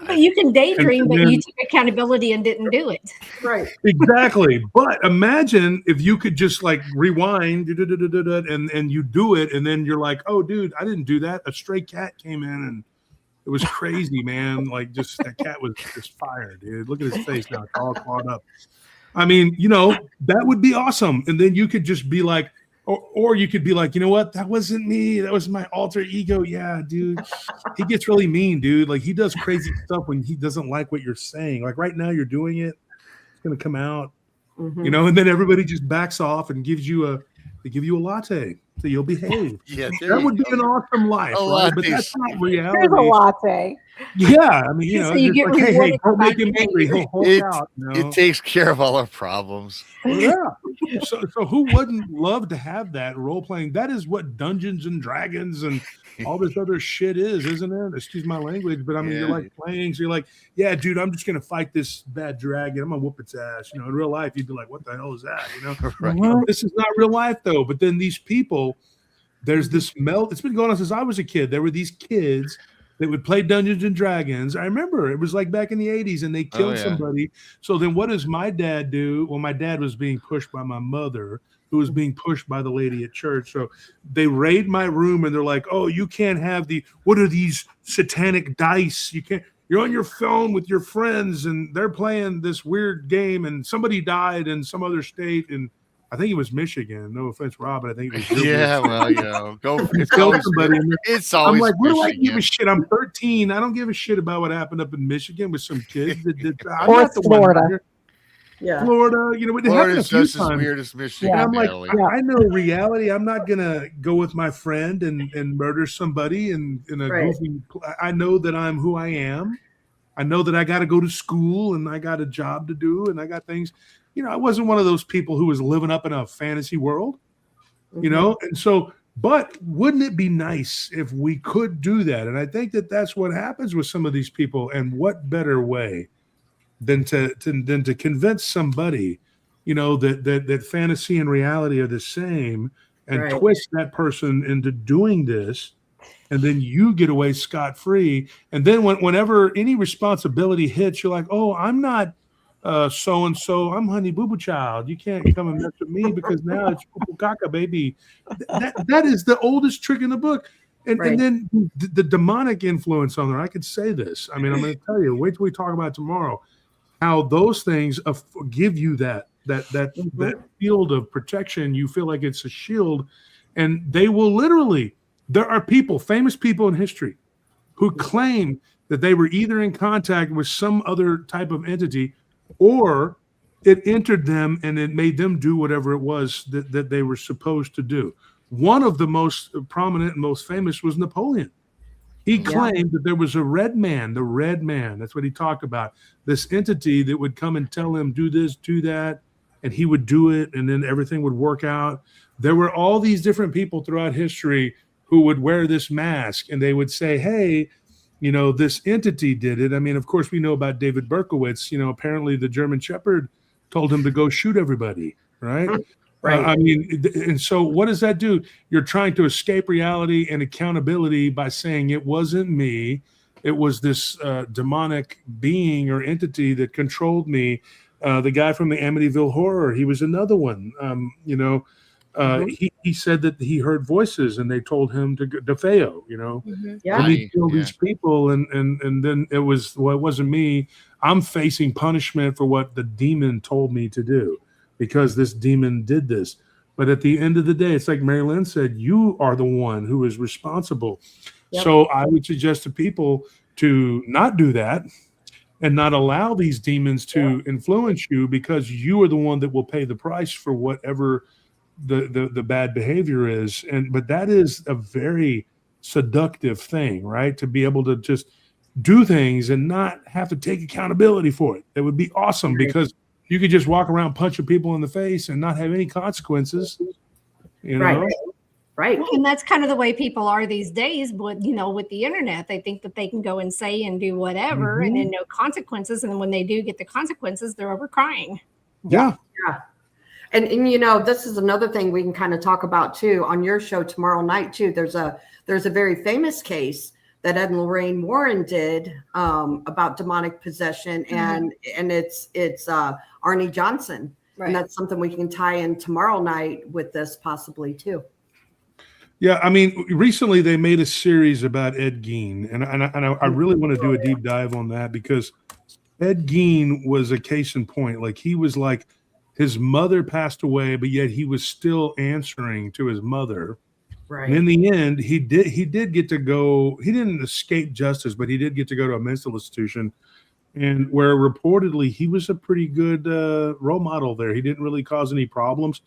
But you can daydream, but you took accountability and didn't do it. Right. Exactly. But imagine if you could just like rewind and you do it. And then you're like, oh, dude, I didn't do that. A stray cat came in and it was crazy, man. Like that cat was just fire, dude. Look at his face now. It's all clawed up. I mean, that would be awesome. And then you could just be like, Or you could be like, you know what? That wasn't me. That was my alter ego. Yeah, dude. He gets really mean, dude. Like, he does crazy stuff when he doesn't like what you're saying. Like, right now you're doing it. It's going to come out, you know, and then everybody just backs off and gives you a latte. So you'll behave. Yeah, that would be an awesome life, right? But that's not reality. Here's a latte. Yeah, I mean, you know, So you get like, hey, rewarded don't for make him not angry. He'll Hulk out. You know? It takes care of all our problems. Yeah. So who wouldn't love to have that role playing? That is what Dungeons and Dragons and all this other shit is, isn't it? Excuse my language, but I mean, you're like playing. So you're like, yeah, dude, I'm just gonna fight this bad dragon. I'm gonna whoop its ass. You know, in real life, you'd be like, what the hell is that? You know, Right. This is not real life though. But then these people, there's this melt. It's been going on since I was a kid. There were these kids that would play Dungeons and Dragons. I remember it was like back in the 80s, and they killed somebody. So then what does my dad do? Well, my dad was being pushed by my mother, who was being pushed by the lady at church. So they raid my room, and they're like, oh, you can't have what are these satanic dice? You can't, you're on your phone with your friends, and they're playing this weird game, and somebody died in some other state, and I think it was Michigan. No offense, Rob, but I think it was. Yeah, well, you know, it's always somebody. It's always. I'm like, what do I Michigan. give a shit? I'm 13. I don't give a shit about what happened up in Michigan with some kids. I'm Or not the Florida. one. Yeah. Florida, you know, it happened a Florida's few just as times. weird as Michigan. And I'm like, Natalie. I know reality. I'm not gonna go with my friend and murder somebody in a goofy. I know that I'm who I am. I know that I got to go to school and I got a job to do and I got things. You know, I wasn't one of those people who was living up in a fantasy world. You know, and so, but wouldn't it be nice if we could do that? And I think that that's what happens with some of these people. And what better way than to convince somebody, you know, that fantasy and reality are the same, and twist that person into doing this, and then you get away scot-free. And then whenever any responsibility hits, you're like, oh, I'm not so-and-so, I'm Honey Boo Boo Child. You can't come and mess with me because now it's Poo Caca, baby. That is the oldest trick in the book. And then the demonic influence on there, I could say this. I mean, I'm going to tell you, wait till we talk about it tomorrow, how those things give you that field of protection. You feel like it's a shield, and they will literally, there are people, famous people in history, who claim that they were either in contact with some other type of entity, or it entered them and it made them do whatever it was that they were supposed to do. One of the most prominent and most famous was Napoleon. He claimed that there was a red man, the red man. That's what he talked about. This entity that would come and tell him, do this, do that, and he would do it, and then everything would work out. There were all these different people throughout history who would wear this mask, and they would say, hey, you know, this entity did it. I mean, of course, we know about David Berkowitz. You know, apparently the German Shepherd told him to go shoot everybody, right? I mean, and so what does that do? You're trying to escape reality and accountability by saying it wasn't me. It was this demonic being or entity that controlled me. The guy from the Amityville Horror, he was another one. You know, he said that he heard voices and they told him to DeFeo, you know, let me kill these people. And then it was, well, it wasn't me. I'm facing punishment for what the demon told me to do, because this demon did this. But at the end of the day, it's like Mary Lynn said, you are the one who is responsible. So I would suggest to people to not do that and not allow these demons to influence you, because you are the one that will pay the price for whatever the bad behavior is. But that is a very seductive thing, right? To be able to just do things and not have to take accountability for it. It would be awesome, because you could just walk around punching people in the face and not have any consequences, you know? Right. And that's kind of the way people are these days. But, you know, with the internet, they think that they can go and say and do whatever and then no consequences. And when they do get the consequences, they're over crying. Yeah. And you know, this is another thing we can kind of talk about too on your show tomorrow night too. There's a very famous case that Ed and Lorraine Warren did about demonic possession, and it's Arnie Johnson, and that's something we can tie in tomorrow night with this possibly too. Yeah, I mean, recently they made a series about Ed Gein, and I really want to do a deep dive on that, because Ed Gein was a case in point. Like, he was like His mother passed away, but yet he was still answering to his mother. Right. And in the end, he did get to go. He didn't escape justice, but he did get to go to a mental institution, and where reportedly he was a pretty good role model there. He didn't really cause any problems,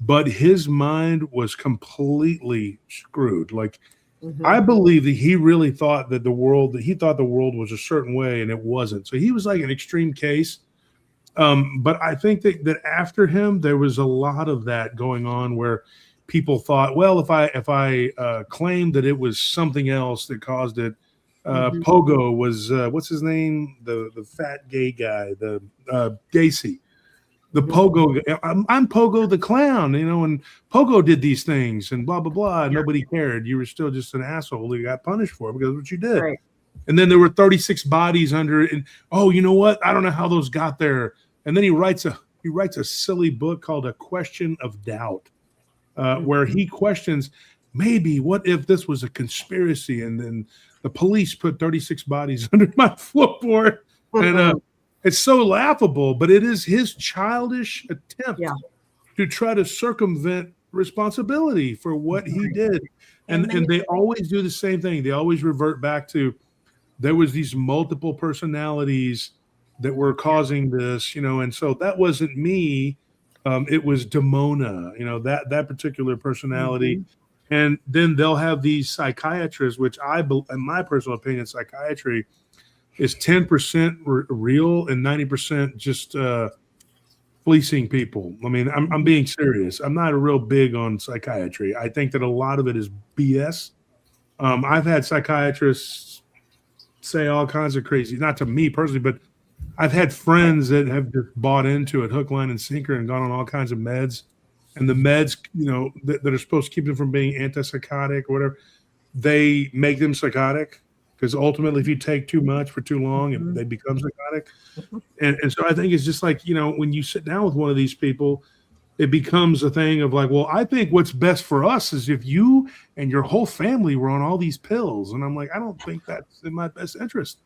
but his mind was completely screwed. Like, I believe that he really thought that the world was a certain way, and it wasn't. So he was like an extreme case. But I think that after him, there was a lot of that going on where people thought, well, if I claimed that it was something else that caused it, Pogo was what's his name, the fat gay guy, the Gacy, the Pogo. I'm Pogo the clown, and Pogo did these things and blah blah blah. And nobody cared. You were still just an asshole who got punished for it because of what you did. Right. And then there were 36 bodies under it. And oh, you know what? I don't know how those got there. And then he writes a silly book called A Question of Doubt, where he questions, maybe what if this was a conspiracy and then the police put 36 bodies under my floorboard. And it's so laughable, but it is his childish attempt to try to circumvent responsibility for what he did. And they always do the same thing. They always revert back to, there was these multiple personalities that were causing this, and so that wasn't me. It was Demona, that particular personality. And then they'll have these psychiatrists, which in my personal opinion, psychiatry is 10% real and 90% just fleecing people. I mean, I'm being serious. I'm not real big on psychiatry. I think that a lot of it is BS. I've had psychiatrists say all kinds of crazy, not to me personally, but I've had friends that have just bought into it, hook, line, and sinker, and gone on all kinds of meds. And the meds, that are supposed to keep them from being antipsychotic or whatever, they make them psychotic, because ultimately, if you take too much for too long, they become psychotic. And so I think it's just like, when you sit down with one of these people, it becomes a thing of like, well, I think what's best for us is if you and your whole family were on all these pills. And I'm like, I don't think that's in my best interest.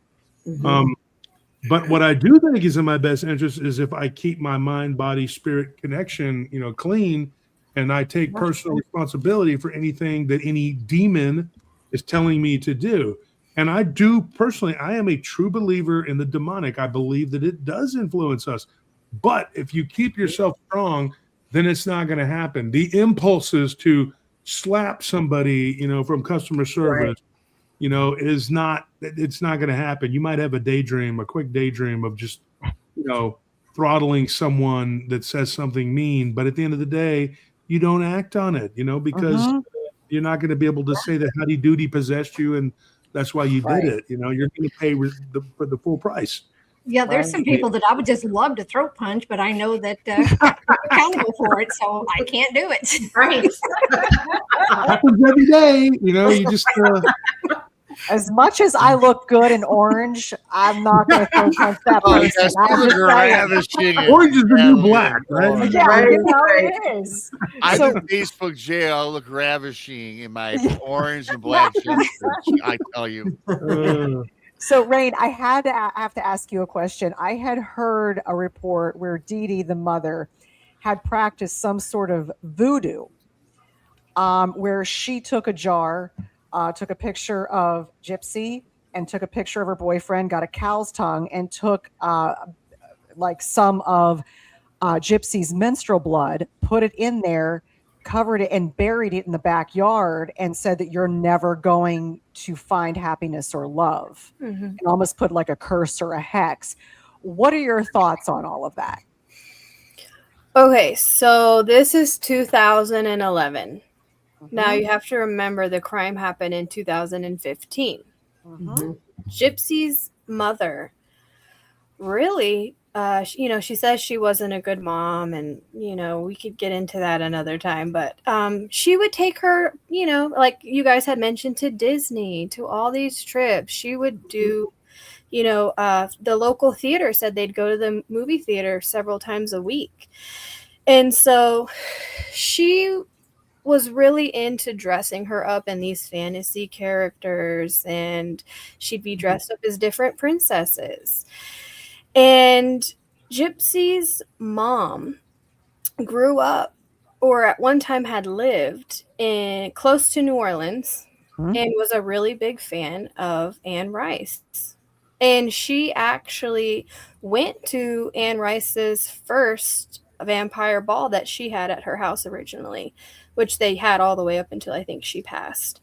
But what I do think is in my best interest is if I keep my mind, body, spirit connection, clean, and I take personal responsibility for anything that any demon is telling me to do. And I do personally, I am a true believer in the demonic. I believe that it does influence us. But if you keep yourself strong, then it's not going to happen. The impulses to slap somebody, from customer service, it's not going to happen. You might have a quick daydream of just, throttling someone that says something mean. But at the end of the day, you don't act on it, because you're not going to be able to say that Howdy Doody possessed you and that's why you did it. You're going to pay for the full price. Yeah, there's some people that I would just love to throat punch, but I know that I'm accountable for it, so I can't do it. Right. Happens every day. You just As much as I look good in orange, I'm not going to throw punch that person. Yes, orange is the new black, right? Yeah, Right. it is. I'm in Facebook jail. I look ravishing in my orange and black shirt. I tell you. So, Rain, I have to ask you a question. I had heard a report where Dee Dee, the mother, had practiced some sort of voodoo, where she took a jar, took a picture of Gypsy, and took a picture of her boyfriend, got a cow's tongue, and took some of Gypsy's menstrual blood, put it in there, covered it, and buried it in the backyard, and said that you're never going to find happiness or love, and almost put like a curse or a hex. What are your thoughts on all of that? Okay, so this is 2011. Now you have to remember the crime happened in 2015. Gypsy's mother really, she says she wasn't a good mom, and, we could get into that another time, but she would take her, like you guys had mentioned, to Disney, to all these trips. She would do, the local theater said they'd go to the movie theater several times a week. And so she was really into dressing her up in these fantasy characters, and she'd be dressed up as different princesses. And Gypsy's mom grew up, or at one time had lived in close to New Orleans, and was a really big fan of Anne Rice. And she actually went to Anne Rice's first vampire ball that she had at her house originally, which they had all the way up until I think she passed.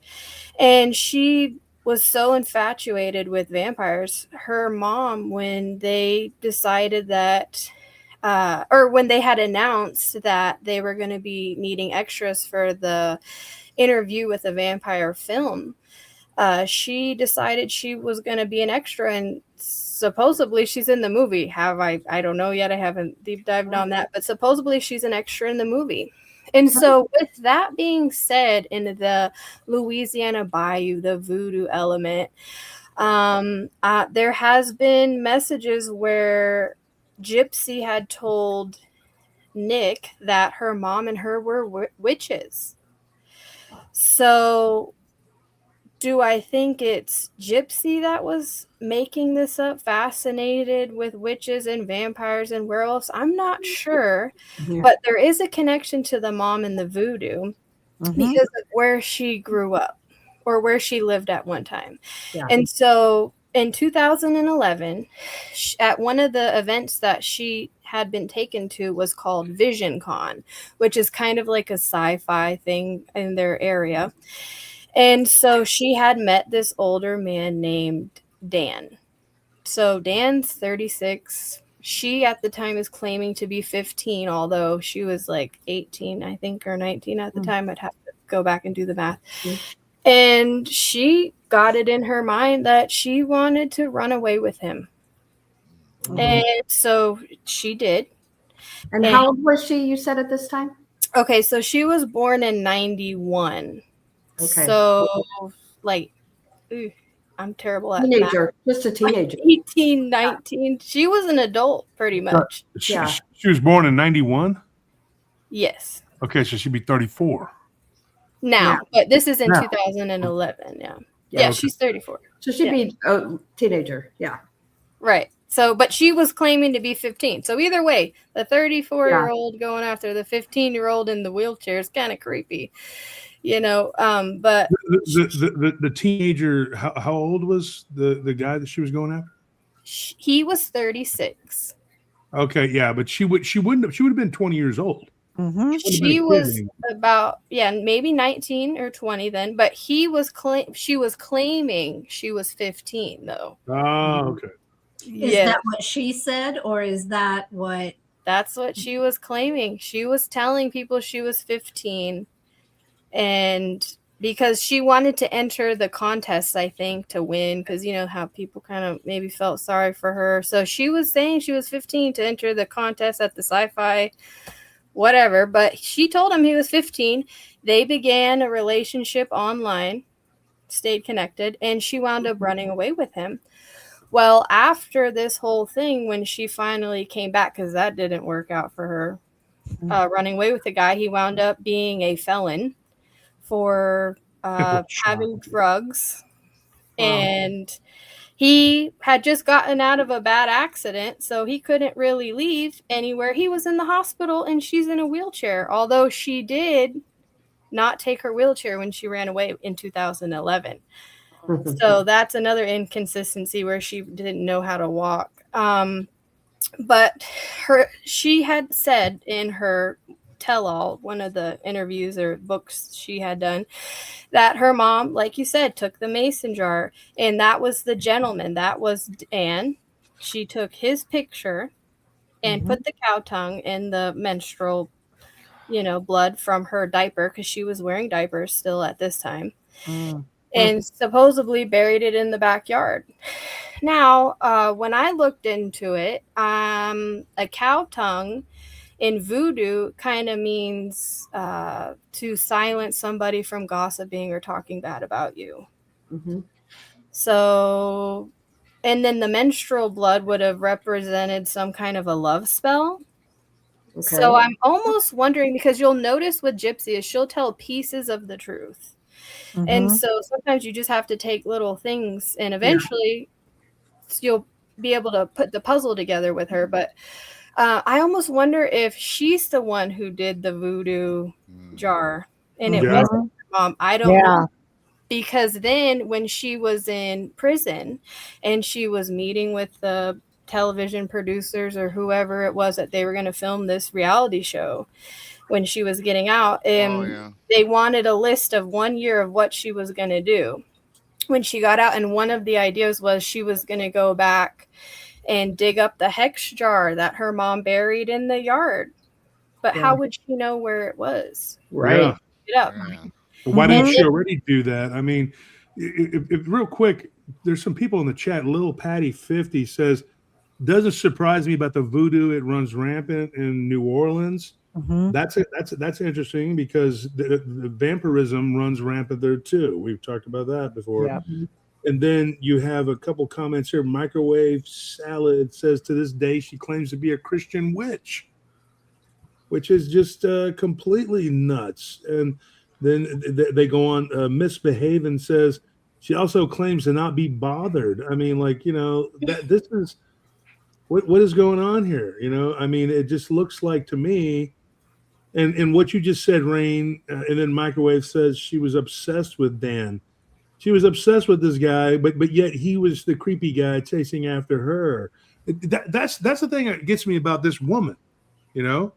And she was so infatuated with vampires. Her mom, when they decided that, or when they had announced that they were going to be needing extras for the Interview with a Vampire film, she decided she was going to be an extra, and supposedly she's in the movie. I don't know yet. I haven't deep dived on that, but supposedly she's an extra in the movie. And so with that being said, in the Louisiana Bayou, the voodoo element, there has been messages where Gypsy had told Nick that her mom and her were witches. So do I think it's Gypsy that was making this up, fascinated with witches and vampires and werewolves? I'm not sure, but there is a connection to the mom and the voodoo because of where she grew up or where she lived at one time. Yeah. And so in 2011, at one of the events that she had been taken to was called Vision Con, which is kind of like a sci-fi thing in their area. And so she had met this older man named Dan. So Dan's 36. She at the time is claiming to be 15, although she was like 18, I think, or 19 at the time. I'd have to go back and do the math. And she got it in her mind that she wanted to run away with him. And so she did. And how old was she, you said, at this time? Okay, so she was born in 91. Okay. So, like, I'm terrible at teenager, math. Just a teenager. 18, 19. She was an adult, pretty much. She was born in 91? Yes. Okay, so she'd be 34. Now, but this is in 2011, Yeah, okay. She's 34. So she'd be a teenager, Right. So, but she was claiming to be 15. So either way, the 34-year-old going after the 15-year-old in the wheelchair is kind of creepy. But the teenager, how old was the guy that she was going after? He was 36. Okay, yeah, but she would have been 20 years old. She was about maybe 19 or 20 then, but she was claiming she was 15 though. Oh, okay. Is that what she said, or is that what? That's what she was claiming. She was telling people she was 15. And because she wanted to enter the contest, I think, to win, because you know how people kind of maybe felt sorry for her. So she was saying she was 15 to enter the contest at the sci-fi, whatever. But she told him he was 15. They began a relationship online, stayed connected, and she wound up running away with him. Well, after this whole thing, when she finally came back, because that didn't work out for her, running away with the guy, he wound up being a felon for having drugs. And he had just gotten out of a bad accident, so he couldn't really leave anywhere. He was in the hospital and she's in a wheelchair, although she did not take her wheelchair when she ran away in 2011. So that's another inconsistency where she didn't know how to walk. But she had said in her tell-all, one of the interviews or books she had done, that her mom, like you said, took the mason jar, and that was the gentleman. That was Dan. She took his picture and put the cow tongue in the menstrual, blood from her diaper, because she was wearing diapers still at this time, and supposedly buried it in the backyard. Now, when I looked into it, a cow tongue in voodoo kind of means to silence somebody from gossiping or talking bad about you. So, and then the menstrual blood would have represented some kind of a love spell. Okay. So I'm almost wondering, because you'll notice with Gypsy is she'll tell pieces of the truth. And so sometimes you just have to take little things, and eventually you'll be able to put the puzzle together with her. But I almost wonder if she's the one who did the voodoo jar, and it Yeah. wasn't her mom. I don't know. Because then when she was in prison and she was meeting with the television producers or whoever it was that they were going to film this reality show, when she was getting out, they wanted a list of 1 year of what she was going to do when she got out. And one of the ideas was she was going to go back and dig up the hex jar that her mom buried in the yard. But how would she know where it was? Right. Yeah. Well, why didn't she already do that? I mean, if real quick, there's some people in the chat. Lil Patty 50 says, doesn't surprise me about the voodoo. It runs rampant in New Orleans. That's interesting because the vampirism runs rampant there too. We've talked about that before. Yeah. And then you have a couple comments here. Microwave Salad says, to this day, she claims to be a Christian witch, which is just completely nuts. And then they go on. Misbehave and says she also claims to not be bothered. I mean, like, you know, that this is what is going on here. You know, I mean, it just looks like to me. And what you just said, Rain, and then Microwave says she was obsessed with Dan. She was obsessed with this guy, but yet he was the creepy guy chasing after her. That's the thing that gets me about this woman. You know,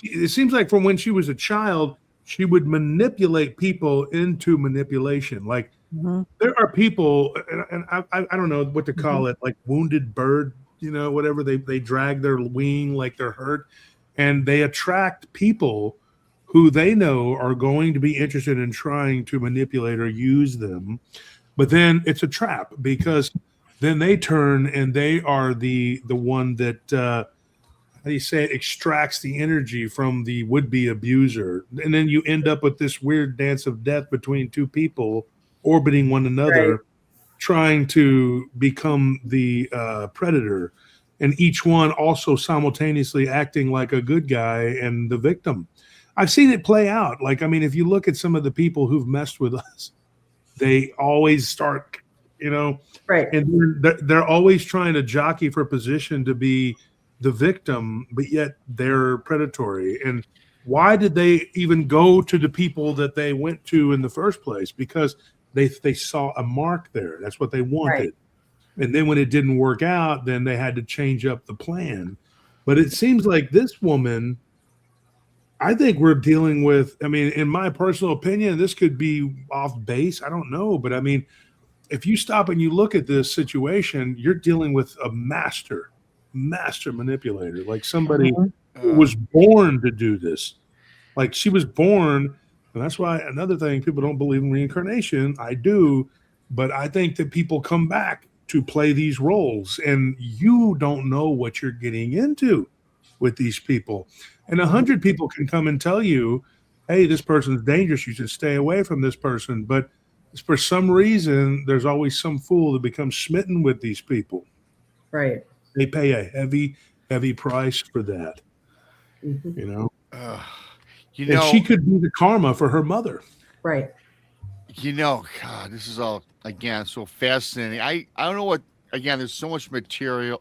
it seems like from when she was a child, she would manipulate people into manipulation. Like there are people, and I don't know what to call it, like wounded bird, you know, whatever. They drag their wing like they're hurt, and they attract people who they know are going to be interested in trying to manipulate or use them. But then it's a trap because then they turn and they are the one that how do you say it, extracts the energy from the would-be abuser. And then you end up with this weird dance of death between two people orbiting one another, trying to become the predator, and each one also simultaneously acting like a good guy and the victim. I've seen it play out. Like, I mean, if you look at some of the people who've messed with us, they always start, you know, and they're always trying to jockey for position to be the victim, but yet they're predatory. And why did they even go to the people that they went to in the first place? Because they saw a mark there. That's what they wanted. And then when it didn't work out, then they had to change up the plan. But it seems like this woman, I think we're dealing with, I mean, in my personal opinion, this could be off base. I don't know. But I mean, if you stop and you look at this situation, you're dealing with a master manipulator, like somebody who was born to do this. Like she was born, and that's why another thing, people don't believe in reincarnation. I do, but I think that people come back to play these roles, and you don't know what you're getting into with these people. And 100 people can come and tell you, hey, this person's dangerous, you should stay away from this person. But for some reason, there's always some fool that becomes smitten with these people. Right. They pay a heavy price for that. You know? And she could be the karma for her mother. Right. You know, God, this is all, again, so fascinating. I don't know what, again, there's so much material.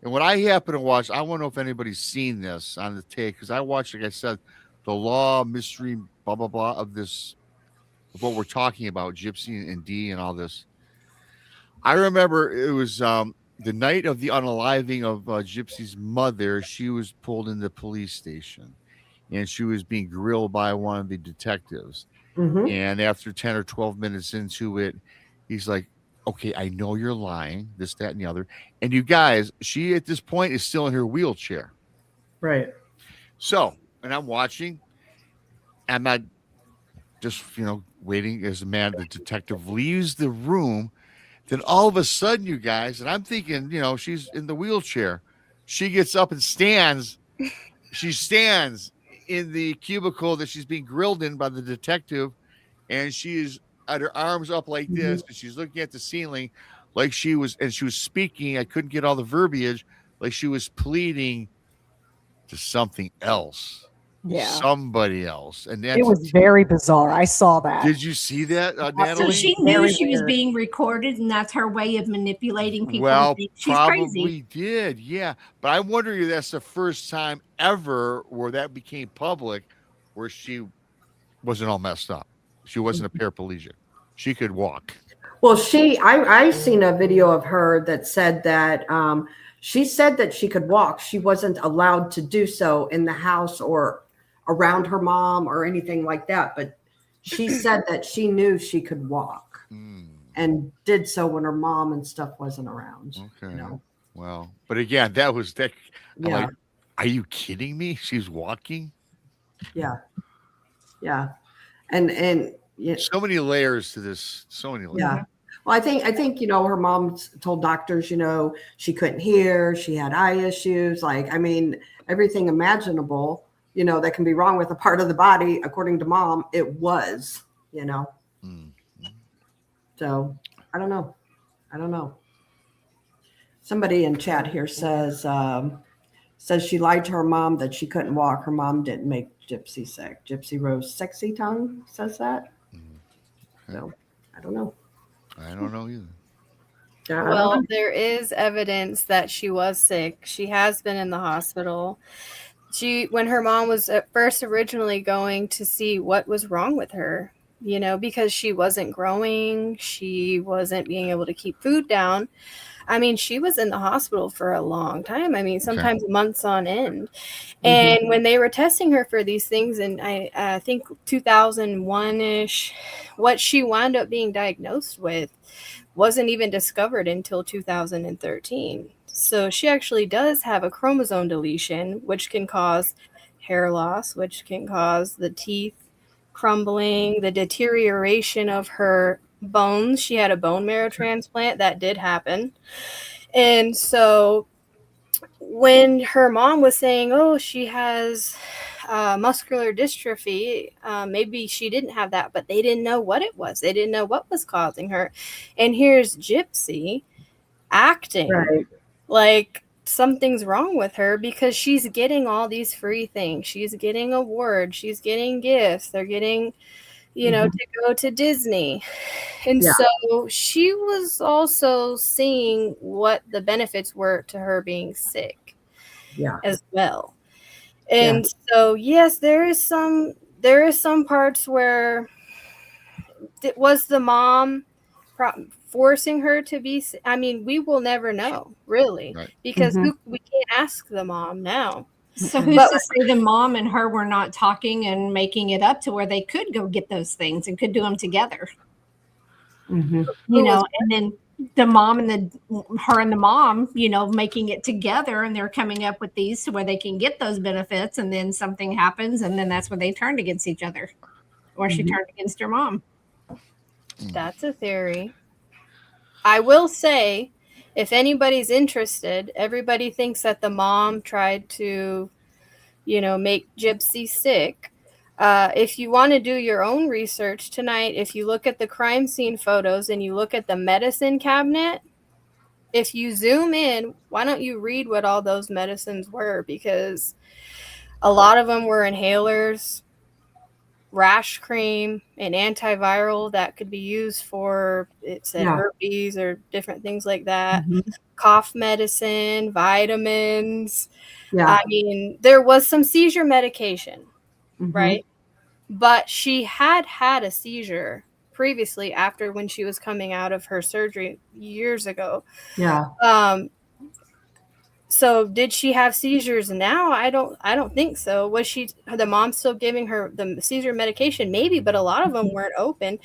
And what I happen to watch, I don't know if anybody's seen this on the take, because I watched, like I said, the law, mystery, blah, blah, blah, of this, of what we're talking about, Gypsy and D and all this. I remember it was the night of the unaliving of Gypsy's mother. She was pulled in the police station, and she was being grilled by one of the detectives. And after 10 or 12 minutes into it, he's like, okay, I know you're lying, this, that, and the other. And you guys, she at this point is still in her wheelchair. Right. So, and I'm watching. I'm not just, you know, waiting as the detective leaves the room. Then all of a sudden, you guys, and I'm thinking, you know, she's in the wheelchair. She gets up and stands. She stands in the cubicle that she's being grilled in by the detective, and she's at her arms up like this, and she's looking at the ceiling like she was speaking. I couldn't get all the verbiage, like she was pleading to something else. somebody else. And It was very bizarre. I saw that. Did you see that, So Natalie? she knew she was being recorded, and that's her way of manipulating people. Well, to think she's probably crazy. did, yeah. But I wonder if that's the first time ever where that became public, where she wasn't all messed up. She wasn't a paraplegic. She could walk. Well, I seen a video of her that said that she said that she could walk. She wasn't allowed to do so in the house or around her mom or anything like that. But she said that she knew she could walk and did so when her mom and stuff wasn't around. Okay. You know? Well, but again, that was that. I'm Yeah. like, are you kidding me? She's walking. Yeah. Yeah. And yeah. So many layers to this. So many layers. Yeah. Well, I think, her mom told doctors, she couldn't hear, she had eye issues, everything imaginable, that can be wrong with a part of the body, according to mom, it was, So I don't know. Somebody in chat here says she lied to her mom that she couldn't walk. Her mom didn't make Gypsy sick. Gypsy Rose Sexy Tongue says that. So I don't know. I don't know either. Well, there is evidence that she was sick. She has been in the hospital. When her mom was at first originally going to see what was wrong with her, because she wasn't growing, she wasn't being able to keep food down. She was in the hospital for a long time. Sometimes months on end. And when they were testing her for these things, and I think 2001-ish, what she wound up being diagnosed with wasn't even discovered until 2013. So she actually does have a chromosome deletion, which can cause hair loss, which can cause the teeth crumbling, the deterioration of her bones. She had a bone marrow transplant that did happen. And so when her mom was saying, she has muscular dystrophy, maybe she didn't have that, but they didn't know what it was. They didn't know what was causing her. And here's Gypsy acting like something's wrong with her because she's getting all these free things. She's getting awards. She's getting gifts. They're getting, to go to Disney. And so she was also seeing what the benefits were to her being sick as well. And so, yes, there is some parts where it was the mom forcing her to be. We will never know, really, because we can't ask the mom now. So who's to say the mom and her were not talking and making it up to where they could go get those things and could do them together? And then the mom and her and the mom, making it together, and they're coming up with these to where they can get those benefits, and then something happens, and then that's when they turned against each other, or she turned against her mom. That's a theory. I will say, if anybody's interested, everybody thinks that the mom tried to, make Gypsy sick. If you want to do your own research tonight, if you look at the crime scene photos and you look at the medicine cabinet, if you zoom in, why don't you read what all those medicines were? Because a lot of them were inhalers, rash cream, an antiviral that could be used for, it said herpes or different things like that, cough medicine, vitamins. There was some seizure medication, right? But she had a seizure previously when she was coming out of her surgery years ago. So did she have seizures now? I don't think so. Was the mom still giving her the seizure medication? Maybe, but a lot of them weren't open.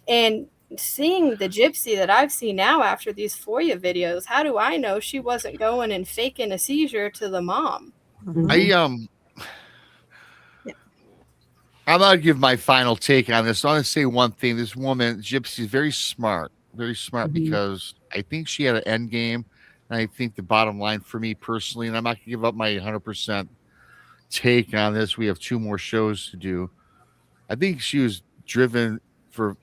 And seeing the Gypsy that I've seen now after these FOIA videos, how do I know she wasn't going and faking a seizure to the mom? I'm going to give my final take on this. I want to say one thing. This woman, Gypsy, is very smart because I think she had an end game. And I think the bottom line for me personally, and I'm not going to give up my 100% take on this. We have 2 more shows to do. I think she was driven for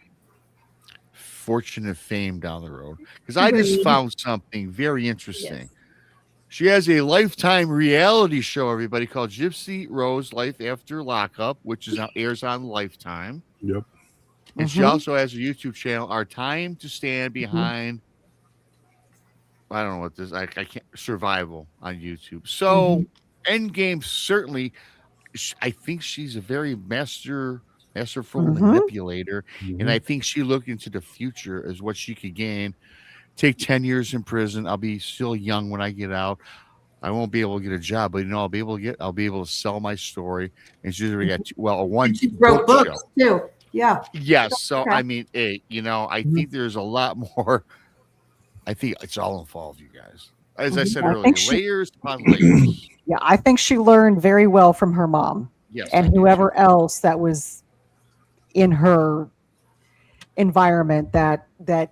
fortune and fame down the road. Because I just found something very interesting. She has a Lifetime reality show, everybody, called Gypsy Rose Life After Lockup, which is airs on Lifetime. Yep. And she also has a YouTube channel, Our Time to Stand Behind. I don't know what this. I can't survival on YouTube. So Endgame certainly. I think she's a very masterful manipulator, and I think she looked into the future as what she could gain. Take 10 years in prison. I'll be still young when I get out. I won't be able to get a job, but I'll be able to sell my story. And she's already got She wrote book books show. too. Yeah. Yes. So Okay. I mean, hey, I think there's a lot more. I think it's all involved, you guys. As I said earlier, layers upon layers. Yeah, I think she learned very well from her mom. Yes, and whoever else that was in her environment that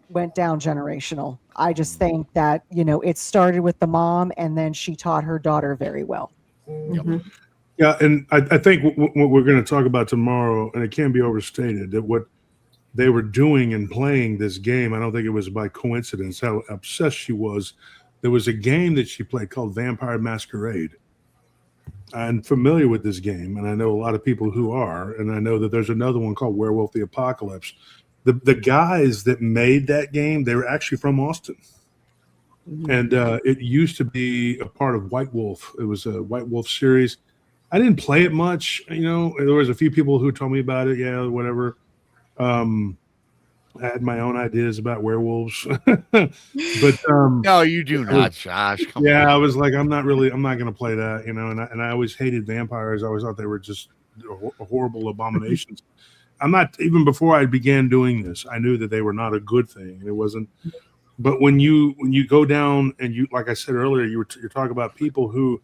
went down generational. I just think that, it started with the mom, and then she taught her daughter very well. Yeah, and I think what we're going to talk about tomorrow, and it can't be overstated, that what they were doing and playing this game, I don't think it was by coincidence how obsessed she was. There was a game that she played called Vampire Masquerade. I'm familiar with this game, and I know a lot of people who are, and I know that there's another one called Werewolf the Apocalypse. The guys that made that game, they were actually from Austin. And it used to be a part of White Wolf. It was a White Wolf series. I didn't play it much. There was a few people who told me about it. Yeah, whatever. I had my own ideas about werewolves, but no, you do not, Josh. Come on. I was like, I'm not going to play that, and I always hated vampires. I always thought they were just horrible abominations. I'm not, even before I began doing this, I knew that they were not a good thing. It wasn't. But when you go down and you, like I said earlier, you're talking about people who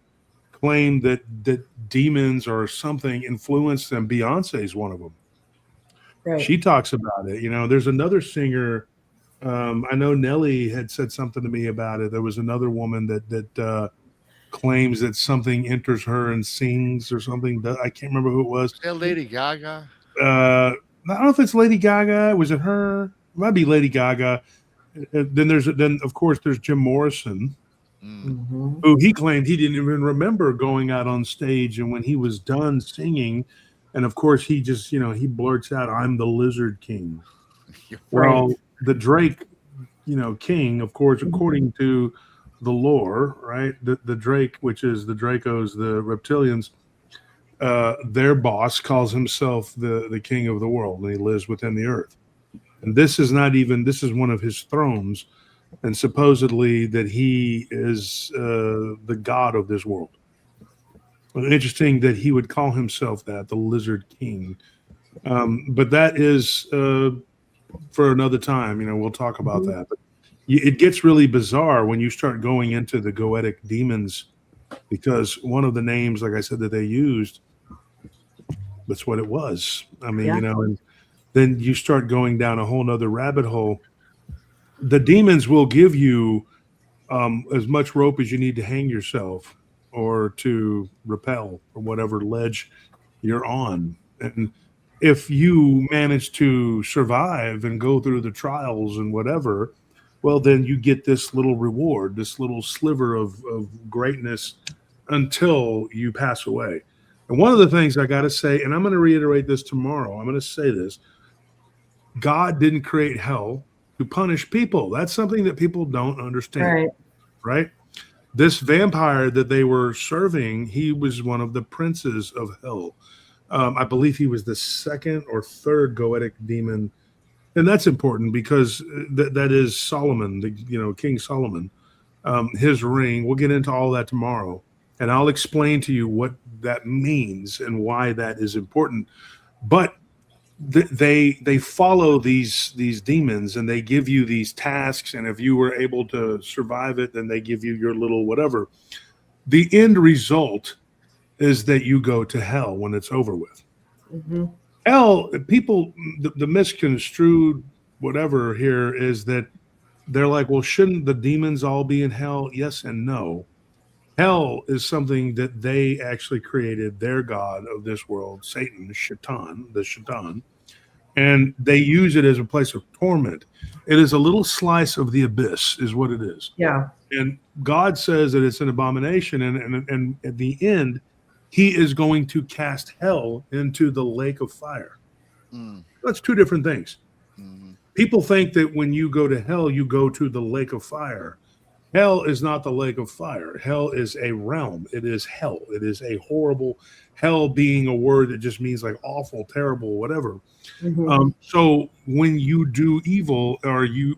claim that demons or something influenced them. Beyonce's one of them. Right. She talks about it. There's another singer. I know Nelly had said something to me about it. There was another woman that claims that something enters her and sings or something. I can't remember who it was. Is that Lady Gaga? I don't know if it's Lady Gaga. Was it her? It might be Lady Gaga. Then of course there's Jim Morrison, who he claimed he didn't even remember going out on stage, and when he was done singing, and of course he just he blurts out, "I'm the Lizard King." Well, the Drake, king, of course, according to the lore, right? The Drake, which is the Dracos, the reptilians, their boss calls himself the king of the world, and he lives within the earth. And this is one of his thrones, and supposedly that he is the god of this world. Well, interesting that he would call himself that, the Lizard King. But that is for another time. We'll talk about that. But it gets really bizarre when you start going into the goetic demons, because one of the names, like I said, that they used, that's what it was. I mean, and then you start going down a whole nother rabbit hole. The demons will give you as much rope as you need to hang yourself or to rappel from whatever ledge you're on. And if you manage to survive and go through the trials and whatever, well, then you get this little reward, this little sliver of greatness until you pass away. And one of the things I got to say, and I'm going to reiterate this tomorrow, I'm going to say this: God didn't create hell to punish people. That's something that people don't understand, right? This vampire that they were serving, he was one of the princes of hell. I believe he was the second or third goetic demon. And that's important because that is Solomon, King Solomon, his ring. We'll get into all that tomorrow. And I'll explain to you what that means and why that is important. But they follow these demons, and they give you these tasks, and if you were able to survive it, then they give you your little whatever. The end result is that you go to hell when it's over with. Hell, people, the misconstrued whatever here is that they're like, well, shouldn't the demons all be in hell? Yes and no. Hell is something that they actually created, their god of this world, Satan, the Shaitan, and they use it as a place of torment. It is a little slice of the abyss, is what it is. Yeah. And God says that it's an abomination, and at the end, He is going to cast hell into the lake of fire. That's two different things. People think that when you go to hell, you go to the lake of fire. Hell is not the lake of fire. Hell is a realm. It is hell. It is a horrible, hell being a word that just means like awful, terrible, whatever. So when you do evil,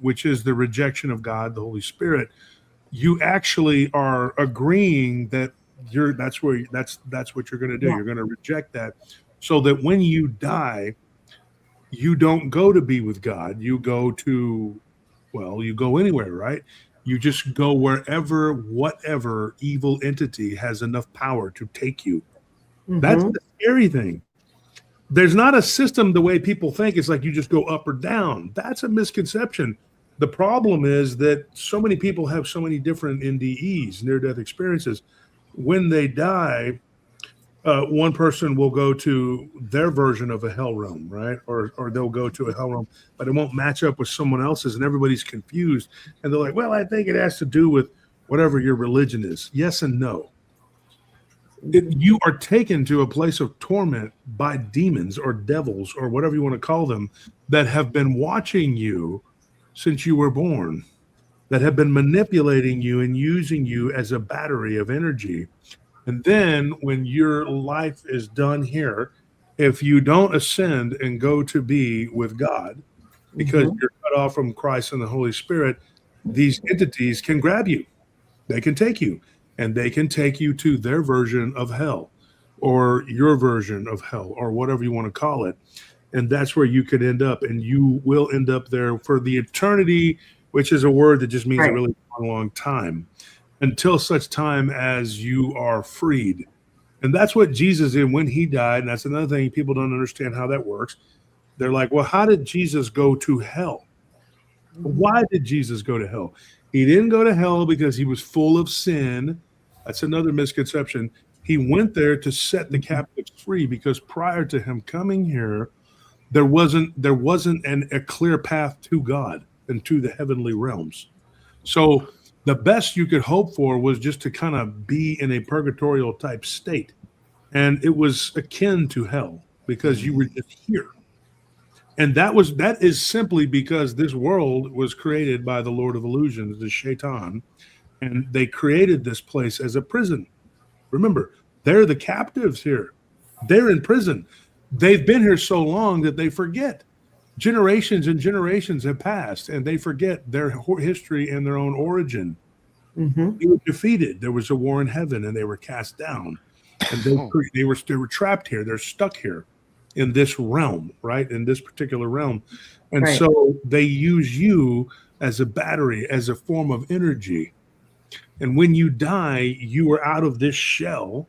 which is the rejection of God, the Holy Spirit, you actually are agreeing that that's what you're going to do. Yeah. You're going to reject that, so that when you die, you don't go to be with God. You go anywhere, right? You just go wherever, whatever evil entity has enough power to take you. That's the scary thing. There's not a system the way people think. It's like you just go up or down. That's a misconception. The problem is that so many people have so many different NDEs, near-death experiences. When they die, one person will go to their version of a hell realm, right? Or they'll go to a hell realm, but it won't match up with someone else's, and everybody's confused. And they're like, well, I think it has to do with whatever your religion is. Yes and no. You are taken to a place of torment by demons or devils or whatever you want to call them that have been watching you since you were born, that have been manipulating you and using you as a battery of energy. And then when your life is done here, if you don't ascend and go to be with God, because you're cut off from Christ and the Holy Spirit, these entities can grab you. They can take you, and they can take you to their version of hell or your version of hell or whatever you want to call it. And that's where you could end up, and you will end up there for the eternity, which is a word that just means a really long time, until such time as you are freed. And that's what Jesus did when he died. And that's another thing, people don't understand how that works. They're like, well, how did Jesus go to hell? Why did Jesus go to hell? He didn't go to hell because he was full of sin. That's another misconception. He went there to set the captives free, because prior to him coming here, there wasn't a clear path to God and to the heavenly realms. So the best you could hope for was just to kind of be in a purgatorial type state. And it was akin to hell because you were just here. And that is simply because this world was created by the Lord of Illusions, the Shaitan, and they created this place as a prison. Remember, they're the captives here. They're in prison. They've been here so long that they forget. Generations and generations have passed, and they forget their history and their own origin. They were defeated. There was a war in heaven, and they were cast down. And they were trapped here. They're stuck here in this realm, right? In this particular realm. And so they use you as a battery, as a form of energy. And when you die, you are out of this shell.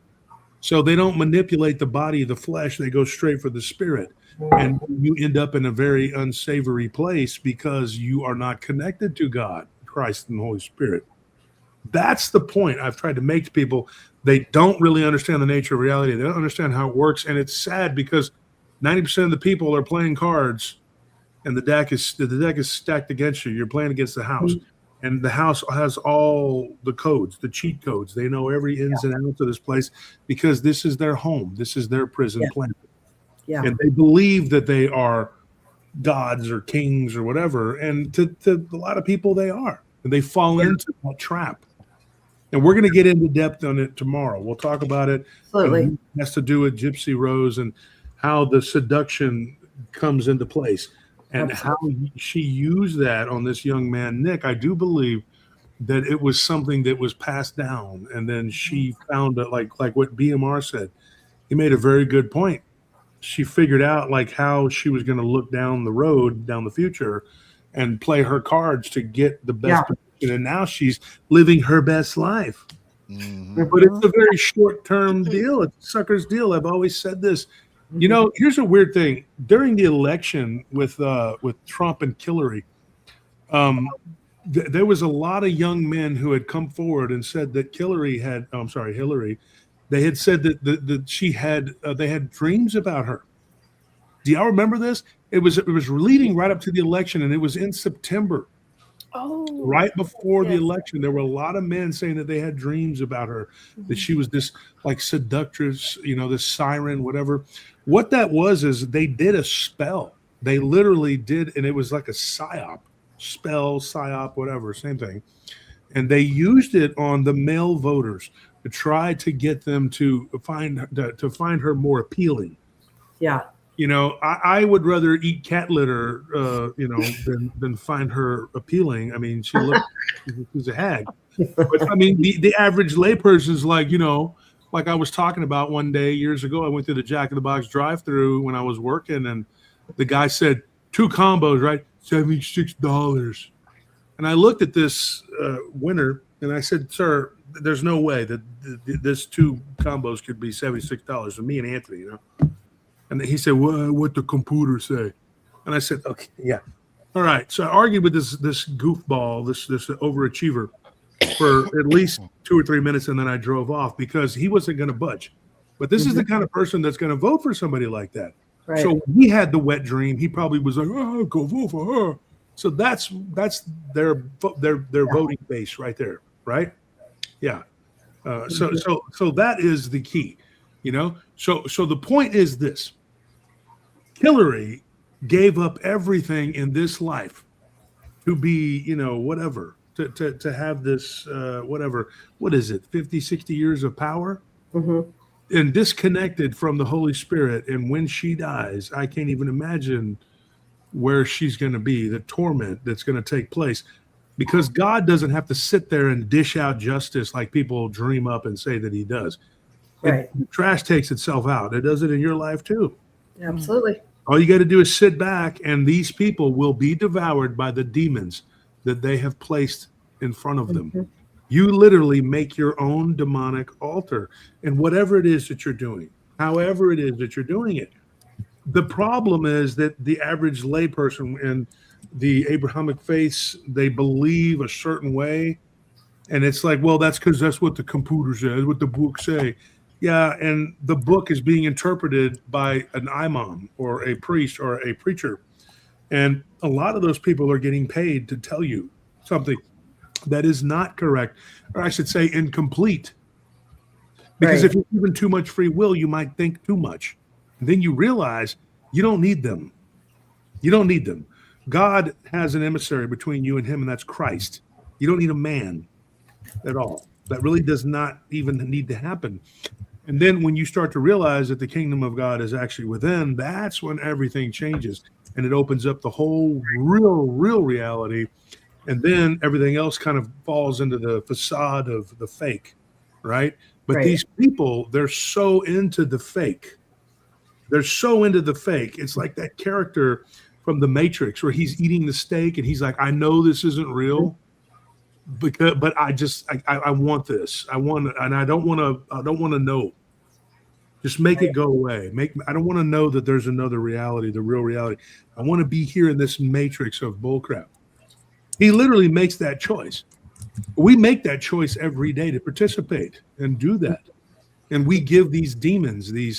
So they don't manipulate the body, the flesh. They go straight for the spirit. And you end up in a very unsavory place because you are not connected to God, Christ, and the Holy Spirit. That's the point I've tried to make to people. They don't really understand the nature of reality. They don't understand how it works. And it's sad because 90% of the people are playing cards, and the deck is stacked against you. You're playing against the house. And the house has all the codes, the cheat codes. They know every ins and outs of this place because this is their home. This is their prison planet. Yeah. And they believe that they are gods or kings or whatever. And to a lot of people, they are. And they fall into that trap. And we're going to get into depth on it tomorrow. We'll talk about it. Absolutely. It has to do with Gypsy Rose and how the seduction comes into place and how she used that on this young man, Nick. I do believe that it was something that was passed down. And then she found it, like what BMR said. He made a very good point. She figured out like how she was going to look down the road, down the future, and play her cards to get the best position. And now she's living her best life. But it's a very short-term deal. It's a sucker's deal. I've always said this. You know, here's a weird thing. During the election with Trump and Hillary, there was a lot of young men who had come forward and said that Hillary, they had said that she had they had dreams about her. Do y'all remember this? It was leading right up to the election, and it was in September. Oh, Right before the yes. election, there were a lot of men saying that they had dreams about her, that she was this like seductress, this siren, whatever. What that was is they did a spell. They literally did, and it was like a psyop, spell, psyop, whatever, same thing. And they used it on the male voters to try to get them to find her more appealing. Yeah. I would rather eat cat litter, than find her appealing. I mean, she's a hag. But I mean, the average layperson is like, like I was talking about one day years ago. I went through the Jack in the Box drive-through when I was working, and the guy said 2 combos, right? $76. And I looked at this winner, and I said, "Sir, there's no way that this 2 combos could be $76 for me and Anthony, And he said, well, what the computer say? And I said, okay, yeah. All right. So I argued with this goofball, this overachiever for at least 2 or 3 minutes, and then I drove off because he wasn't going to budge. But this is the kind of person that's going to vote for somebody like that. Right. So he had the wet dream. He probably was like, oh, I'll go vote for her. So that's their voting base right there, right? Yeah. So that is the key, So the point is this. Hillary gave up everything in this life to be, whatever, to have this, whatever, what is it, 50, 60 years of power, and disconnected from the Holy Spirit. And when she dies, I can't even imagine where she's going to be, the torment that's going to take place, because God doesn't have to sit there and dish out justice like people dream up and say that he does. Right. Trash takes itself out. It does it in your life too. Absolutely. All you got to do is sit back, and these people will be devoured by the demons that they have placed in front of them. You literally make your own demonic altar, and whatever it is that you're doing, however it is that you're doing it. The problem is that the average layperson in the Abrahamic faiths, they believe a certain way, and it's like, well, that's because that's what the computer says, what the book say. Yeah, and the book is being interpreted by an imam or a priest or a preacher. And a lot of those people are getting paid to tell you something that is not correct, or I should say incomplete. Because if you're given too much free will, you might think too much. And then you realize you don't need them. You don't need them. God has an emissary between you and him, and that's Christ. You don't need a man at all. That really does not even need to happen. And then when you start to realize that the kingdom of God is actually within, that's when everything changes, and it opens up the whole real reality. And then everything else kind of falls into the facade of the fake, right? But these people, they're so into the fake. They're so into the fake. It's like that character from The Matrix where he's eating the steak and he's like, I know this isn't real, but I want this. I don't want to know. Just make it go away. I don't want to know that there's another reality, the real reality. I want to be here in this matrix of bullcrap. He literally makes that choice. We make that choice every day to participate and do that. And we give these demons, the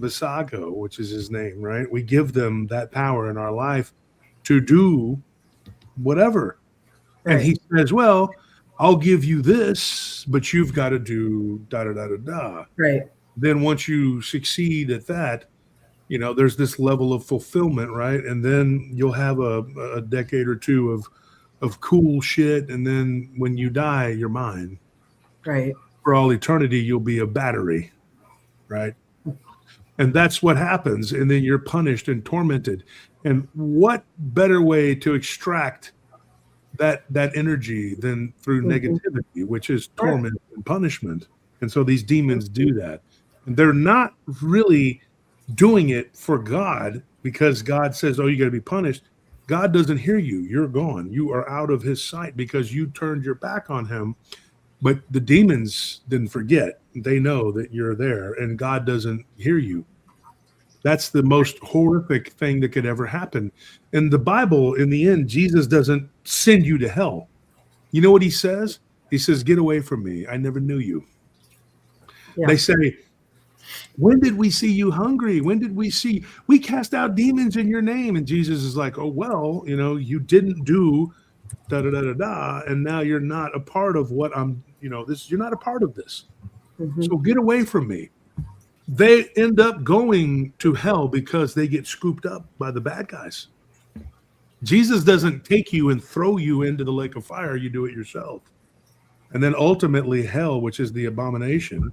Saga, which is his name, right? We give them that power in our life to do whatever. Right. And he says, well, I'll give you this, but you've got to do da-da-da-da-da. Right. Then once you succeed at that, there's this level of fulfillment, right? And then you'll have a decade or two of cool shit. And then when you die, you're mine. Right. For all eternity, you'll be a battery, right? And that's what happens. And then you're punished and tormented. And what better way to extract that energy than through negativity, which is torment and punishment. And so these demons do that. And they're not really doing it for God because God says, oh, you got to be punished. God doesn't hear you. You're gone. You are out of his sight because you turned your back on him. But the demons didn't forget. They know that you're there and God doesn't hear you. That's the most horrific thing that could ever happen. In the Bible, in the end, Jesus doesn't send you to hell. You know what he says? He says, get away from me. I never knew you. Yeah. They say, When did we see you hungry? When did we cast out demons in your name? And Jesus is like, oh, well, you didn't do da da da da da, and now you're not a part of what I'm, you're not a part of this. Mm-hmm. So get away from me. They end up going to hell because they get scooped up by the bad guys. Jesus doesn't take you and throw you into the lake of fire. You do it yourself. And then ultimately hell, which is the abomination,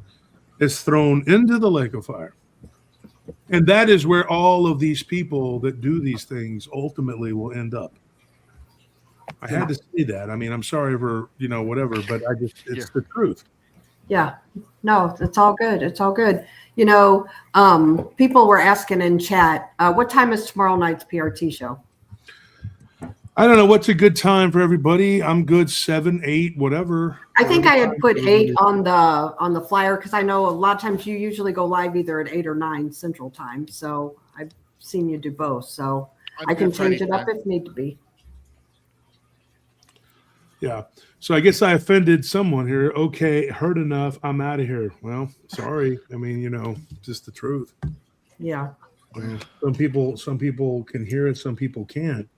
is thrown into the lake of fire. And that is where all of these people that do these things ultimately will end up. I had to say that. I mean, I'm sorry for, whatever, but it's the truth. Yeah. No, it's all good. It's all good. People were asking in chat, what time is tomorrow night's PRT show? I don't know what's a good time for everybody. I'm good 7, 8, whatever. I think I had put 8 on the flyer because I know a lot of times you usually go live either at 8 or 9 Central Time. So I've seen you do both. So I can change it up if need to be. Yeah. So I guess I offended someone here. Okay, heard enough. I'm out of here. Well, sorry. I mean, just the truth. Yeah. Some people can hear it, some people can't.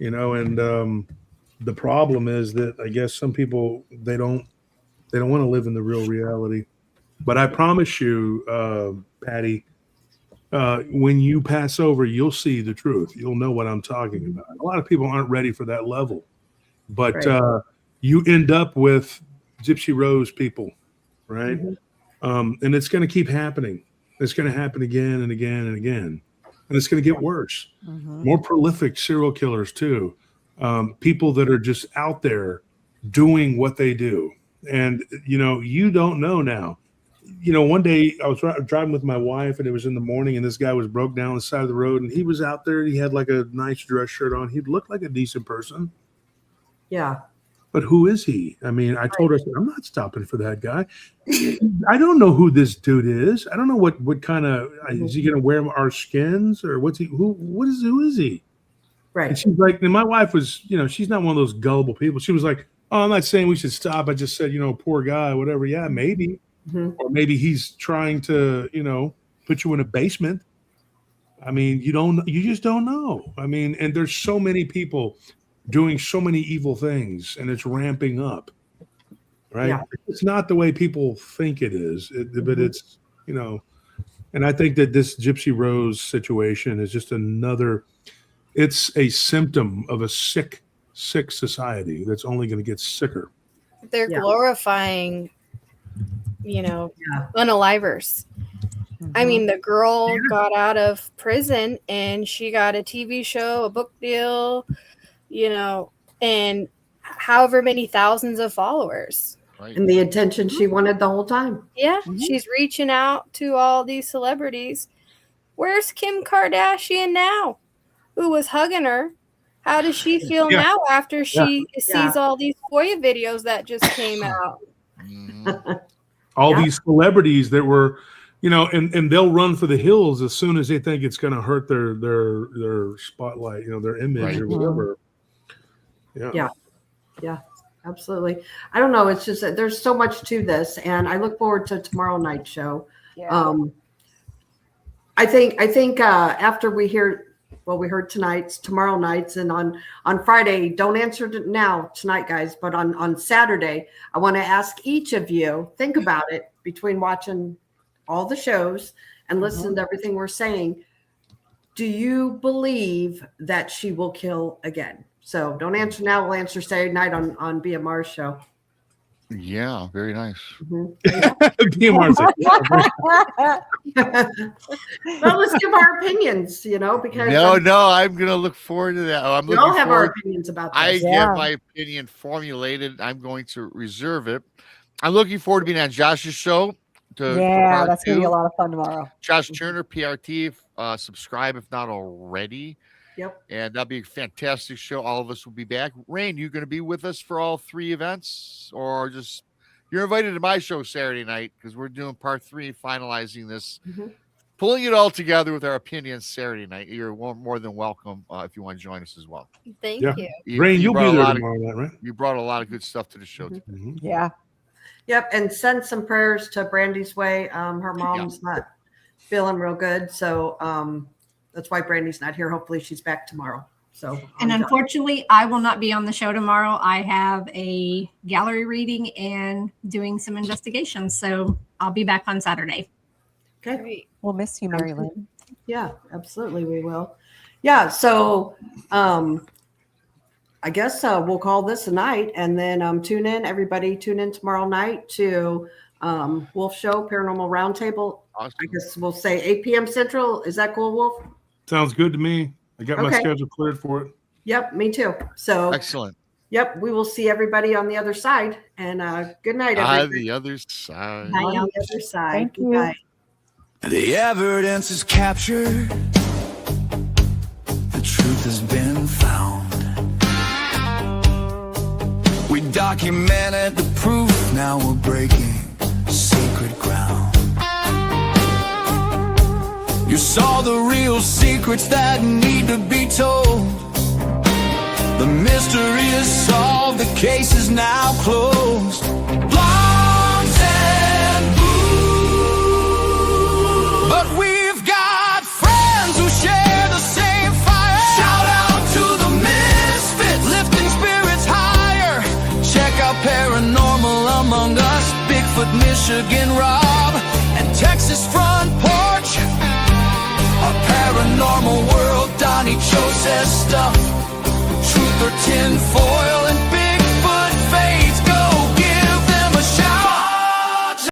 And the problem is that I guess some people they don't want to live in the real reality. But I promise you, Patty, when you pass over, you'll see the truth. You'll know what I'm talking about. A lot of people aren't ready for that level, but right. You end up with Gypsy Rose people, right? Mm-hmm. And it's going to keep happening. It's going to happen again and again and again. And it's going to get worse. Mm-hmm. More prolific serial killers too. People that are just out there doing what they do. And, you don't know now. One day I was driving with my wife and it was in the morning and this guy was broke down on the side of the road and he was out there and he had like a nice dress shirt on. He looked like a decent person. Yeah. But who is he? I mean, I told her, I'm not stopping for that guy. I don't know who this dude is. I don't know what kind of, is he going to wear our skins or what's he, who is he? Right. And she's like, and my wife was, she's not one of those gullible people. She was like, oh, I'm not saying we should stop. I just said, poor guy, whatever. Yeah, maybe. Mm-hmm. Or maybe he's trying to, put you in a basement. I mean, you just don't know. I mean, and there's so many people doing so many evil things and it's ramping up, right? Yeah. It's not the way people think it is, but it's, and I think that this Gypsy Rose situation is just it's a symptom of a sick society that's only going to get sicker. They're glorifying, unalivers. Mm-hmm. I mean, the girl got out of prison and she got a TV show, a book deal, and however many thousands of followers. Right. And the attention she wanted the whole time. Yeah. Mm-hmm. She's reaching out to all these celebrities. Where's Kim Kardashian now? Who was hugging her? How does she feel now after she sees all these FOIA videos that just came out? All these celebrities that were, and they'll run for the hills as soon as they think it's going to hurt their spotlight, their image or whatever. Yeah, absolutely. I don't know. It's just that there's so much to this, and I look forward to tomorrow night's show. Yeah. I think after we heard tonight's, tomorrow night's, and on Friday. Don't answer tonight, guys. But on Saturday, I want to ask each of you, think about it between watching all the shows and listening to everything we're saying. Do you believe that she will kill again? So don't answer now. We'll answer Saturday night on BMR's show. Yeah, very nice. BMR's well, let's give our opinions, because no, I'm gonna look forward to that. We all have our opinions about this. I get my opinion formulated. I'm going to reserve it. I'm looking forward to being on Josh's show. That's gonna be a lot of fun tomorrow. Josh Turner, PRT. Subscribe if not already. Yep. And that'll be a fantastic show. All of us will be back. Rain, you going to be with us for all 3 events, or just you're invited to my show Saturday night because we're doing part 3, finalizing this, pulling it all together with our opinions Saturday night. You're more than welcome if you want to join us as well. Thank you. Rain, you'll be there tomorrow night, right? You brought a lot of good stuff to the show. Yeah. Yep. And send some prayers to Brandy's way. Her mom's not feeling real good. So that's why Brandy's not here. Hopefully she's back tomorrow. So And unfortunately, I will not be on the show tomorrow. I have a gallery reading and doing some investigations. So I'll be back on Saturday. okay. Great. We'll miss you, Mary Lynn. Yeah, absolutely. We will. Yeah. So I guess we'll call this a night, and then everybody tune in tomorrow night to Wolf Show Paranormal Roundtable. Awesome. I guess we'll say 8 p.m. Central. Is that cool, Wolf? Sounds good to me. I got my Okay. schedule cleared for it. Yep, me too. So Excellent. yep, we will see everybody on the other side. And good night, everybody. The other side. Bye. On the other side. Thank you. Goodbye. The evidence is captured. The truth has been found. We documented the proof. Now we're breaking sacred ground. You saw the real secrets that need to be told. The mystery is solved. The case is now closed. Blondes and blue. But we've got friends who share the same fire. Shout out to the misfits, lifting spirits higher. Check out Paranormal Among Us, Bigfoot, Michigan Rob, and Texas Front Porch. A paranormal world, Donny Cho says stuff. Truth or tin foil and